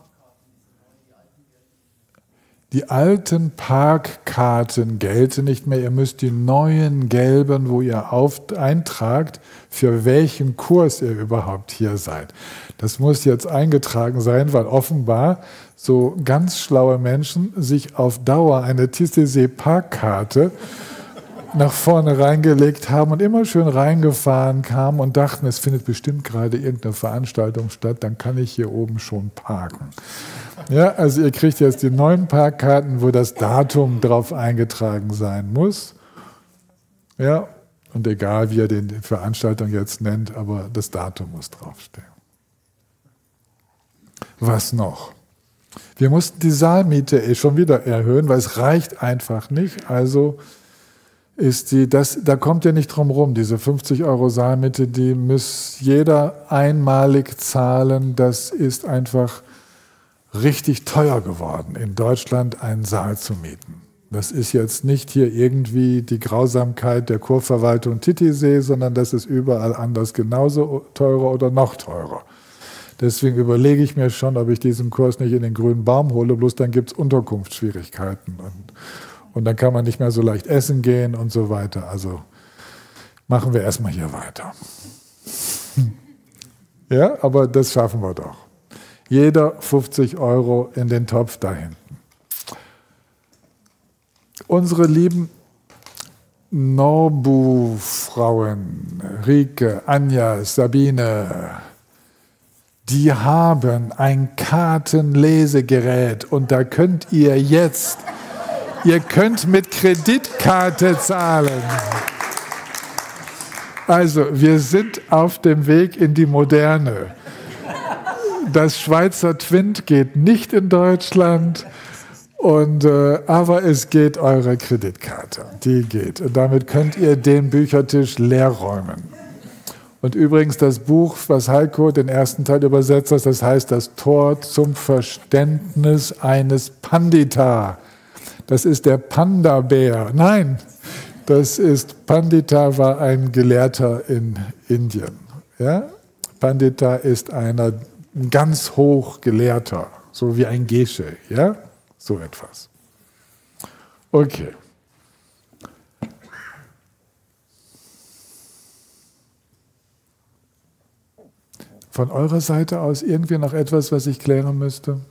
Die alten Parkkarten gelten nicht mehr. Ihr müsst die neuen gelben, wo ihr eintragt, für welchen Kurs ihr überhaupt hier seid. Das muss jetzt eingetragen sein, weil offenbar so ganz schlaue Menschen sich auf Dauer eine TCC-Parkkarte nach vorne reingelegt haben und immer schön reingefahren kamen und dachten, es findet bestimmt gerade irgendeine Veranstaltung statt, dann kann ich hier oben schon parken. Ja, also ihr kriegt jetzt die neuen Parkkarten, wo das Datum drauf eingetragen sein muss. Ja, und egal wie ihr die Veranstaltung jetzt nennt, aber das Datum muss draufstehen. Was noch? Wir mussten die Saalmiete schon wieder erhöhen, weil es reicht einfach nicht, also da kommt ihr nicht drum rum, diese 50 € Saalmiete, die muss jeder einmalig zahlen. Das ist einfach richtig teuer geworden, in Deutschland einen Saal zu mieten. Das ist jetzt nicht hier irgendwie die Grausamkeit der Kurverwaltung Titisee, sondern das ist überall anders genauso teurer oder noch teurer. Deswegen überlege ich mir schon, ob ich diesen Kurs nicht in den grünen Baum hole, bloß dann gibt es Unterkunftsschwierigkeiten und dann kann man nicht mehr so leicht essen gehen und so weiter. Also machen wir erstmal hier weiter. Ja, aber das schaffen wir doch. Jeder 50 € in den Topf da hinten. Unsere lieben Norbu-Frauen, Rike, Anja, Sabine, die haben ein Kartenlesegerät und da könnt ihr könnt mit Kreditkarte zahlen. Also, wir sind auf dem Weg in die Moderne. Das Schweizer Twint geht nicht in Deutschland Aber es geht eure Kreditkarte, die geht. Und damit könnt ihr den Büchertisch leer räumen. Und übrigens das Buch, was Heiko den ersten Teil übersetzt hat, das heißt das Tor zum Verständnis eines Pandita. Das ist der Panda-Bär. Nein, Pandita war ein Gelehrter in Indien. Ja? Pandita ist ein ganz hoch Gelehrter, so wie ein Geshe, ja? So etwas. Okay. Von eurer Seite aus irgendwie noch etwas, was ich klären müsste?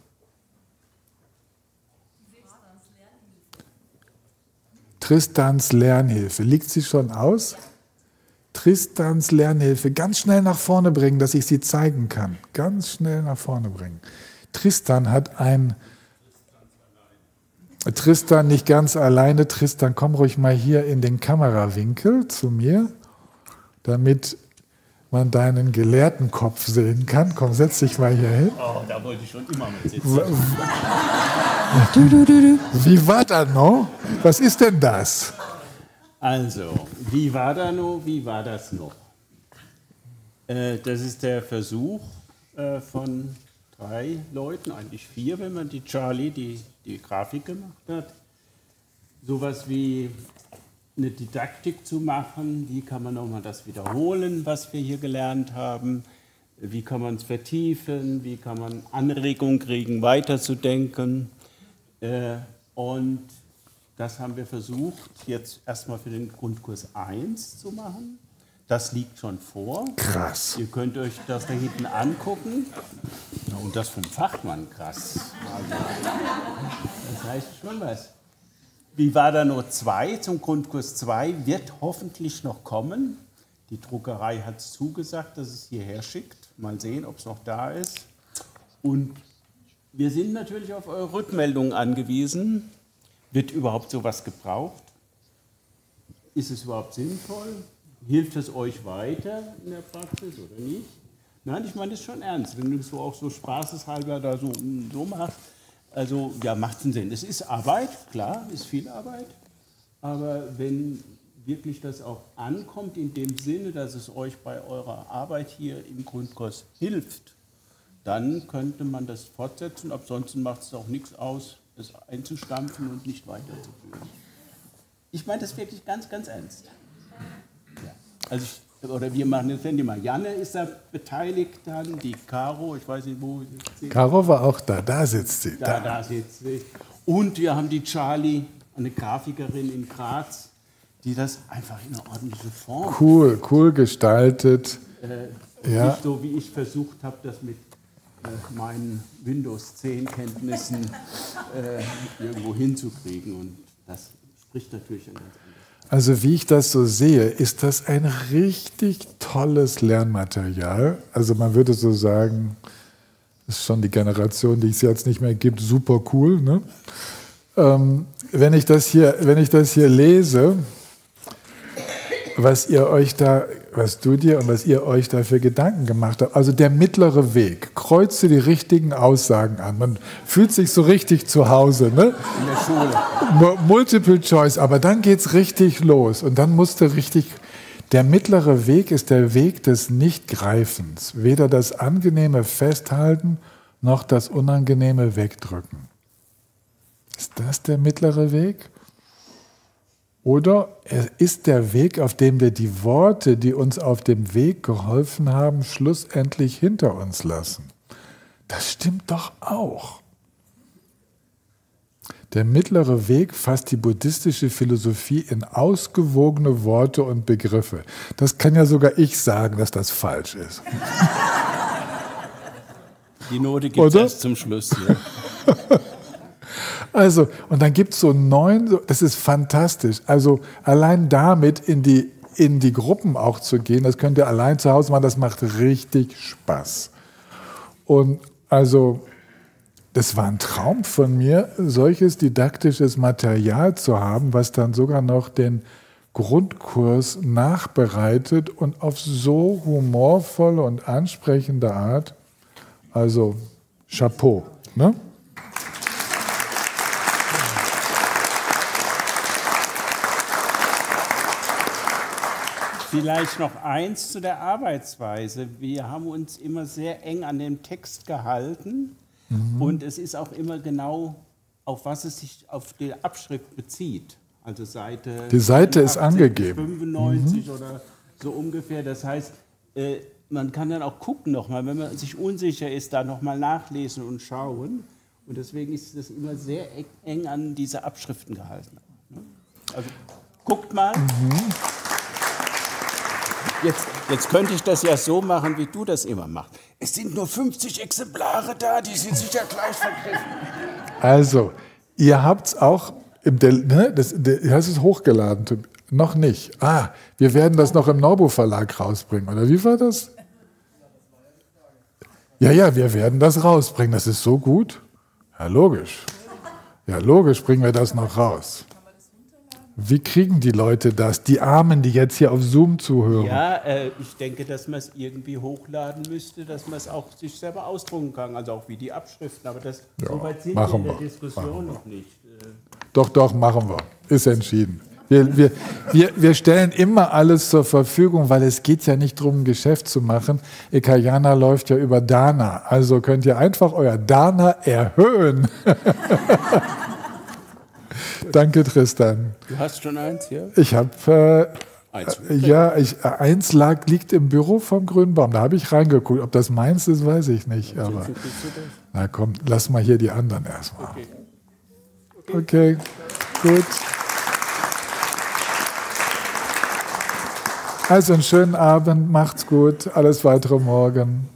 Tristans Lernhilfe. Liegt sie schon aus? Tristans Lernhilfe. Ganz schnell nach vorne bringen, dass ich sie zeigen kann. Ganz schnell nach vorne bringen. Tristan hat Tristan nicht ganz alleine. Tristan, komm ruhig mal hier in den Kamerawinkel zu mir, damit man deinen Gelehrtenkopf sehen kann. Komm, setz dich mal hier hin. Oh, da wollte ich schon immer mit sitzen. Wie war das noch? Was ist denn das? Also, wie war das noch? Das ist der Versuch von 3 Leuten, eigentlich 4, wenn man die Charlie, die Grafik gemacht hat, sowas wie eine Didaktik zu machen. Wie kann man nochmal das wiederholen, was wir hier gelernt haben? Wie kann man es vertiefen? Wie kann man Anregungen kriegen, weiterzudenken? Und das haben wir versucht, jetzt erstmal für den Grundkurs 1 zu machen. Das liegt schon vor. Krass. Ihr könnt euch das da hinten angucken. Und das für einen Fachmann, krass. Also, das heißt schon was. Wie war da nur 2 zum Grundkurs 2? Wird hoffentlich noch kommen. Die Druckerei hat es zugesagt, dass es hierher schickt. Mal sehen, ob es noch da ist. Und wir sind natürlich auf eure Rückmeldungen angewiesen. Wird überhaupt sowas gebraucht? Ist es überhaupt sinnvoll? Hilft es euch weiter in der Praxis oder nicht? Nein, ich meine das schon ernst. Wenn du es so auch so spaßeshalber da so machst, also ja, macht einen Sinn. Es ist Arbeit, klar, ist viel Arbeit. Aber wenn wirklich das auch ankommt in dem Sinne, dass es euch bei eurer Arbeit hier im Grundkurs hilft, dann könnte man das fortsetzen. Ansonsten macht es auch nichts aus, das einzustampfen und nicht weiterzuführen. Ich meine das wirklich ganz, ganz ernst. Ja. Also wir machen das, wenn die Marianne ist da beteiligt, dann die Caro, ich weiß nicht, wo sitzt sie. Caro war auch da, da sitzt sie. Da sitzt sie. Und wir haben die Charlie, eine Grafikerin in Graz, die das einfach in eine ordentliche Form. Cool gestaltet. Ja. Nicht so, wie ich versucht habe, das mit meinen Windows 10 Kenntnissen irgendwo hinzukriegen. Und das spricht natürlich ein ganz anderes. Also wie ich das so sehe, ist das ein richtig tolles Lernmaterial. Also man würde so sagen, das ist schon die Generation, die es jetzt nicht mehr gibt, super cool. Ne? Wenn ich das hier lese, was du dir und was ihr euch da für Gedanken gemacht habt, also der mittlere Weg, kreuze die richtigen Aussagen an. Man fühlt sich so richtig zu Hause, ne? In der Schule. Multiple Choice, aber dann geht's richtig los und dann der mittlere Weg ist der Weg des Nichtgreifens, weder das Angenehme festhalten noch das Unangenehme wegdrücken. Ist das der mittlere Weg? Oder es ist der Weg, auf dem wir die Worte, die uns auf dem Weg geholfen haben, schlussendlich hinter uns lassen. Das stimmt doch auch. Der mittlere Weg fasst die buddhistische Philosophie in ausgewogene Worte und Begriffe. Das kann ja sogar ich sagen, dass das falsch ist. Die Note gibt es erst zum Schluss. Ja. Also, und dann gibt es so 9, das ist fantastisch. Also allein damit in die Gruppen auch zu gehen, das könnt ihr allein zu Hause machen, das macht richtig Spaß. Und also, das war ein Traum von mir, solches didaktisches Material zu haben, was dann sogar noch den Grundkurs nachbereitet und auf so humorvolle und ansprechende Art. Also, Chapeau. Ne? Vielleicht noch eins zu der Arbeitsweise. Wir haben uns immer sehr eng an dem Text gehalten und es ist auch immer genau, auf was es sich auf die Abschrift bezieht. Also die Seite ist angegeben. 95 oder so ungefähr. Das heißt, man kann dann auch gucken nochmal, wenn man sich unsicher ist, da nochmal nachlesen und schauen. Und deswegen ist das immer sehr eng an diese Abschriften gehalten. Also guckt mal. Jetzt könnte ich das ja so machen, wie du das immer machst. Es sind nur 50 Exemplare da, die sind sicher gleich vergriffen. Also, ihr habt es auch, das ist hochgeladen, noch nicht. Wir werden das noch im Norbu Verlag rausbringen, oder wie war das? Ja, wir werden das rausbringen, das ist so gut. Ja, logisch. Ja, logisch bringen wir das noch raus. Wie kriegen die Leute das? Die Armen, die jetzt hier auf Zoom zuhören. Ja, ich denke, dass man es irgendwie hochladen müsste, dass man es auch sich selber ausdrucken kann, also auch wie die Abschriften. Aber das so weit sind wir in der Diskussion noch nicht. Doch, machen wir. Ist entschieden. Wir stellen immer alles zur Verfügung, weil es geht ja nicht darum, ein Geschäft zu machen. Ekayana läuft ja über Dana. Also könnt ihr einfach euer Dana erhöhen. Danke, Tristan. Du hast schon eins, ja? Ich habe, eins liegt im Büro vom Grünbaum. Da habe ich reingeguckt. Ob das meins ist, weiß ich nicht. Aber na komm, lass mal hier die anderen erstmal. Okay, gut. Also einen schönen Abend, macht's gut. Alles weitere morgen.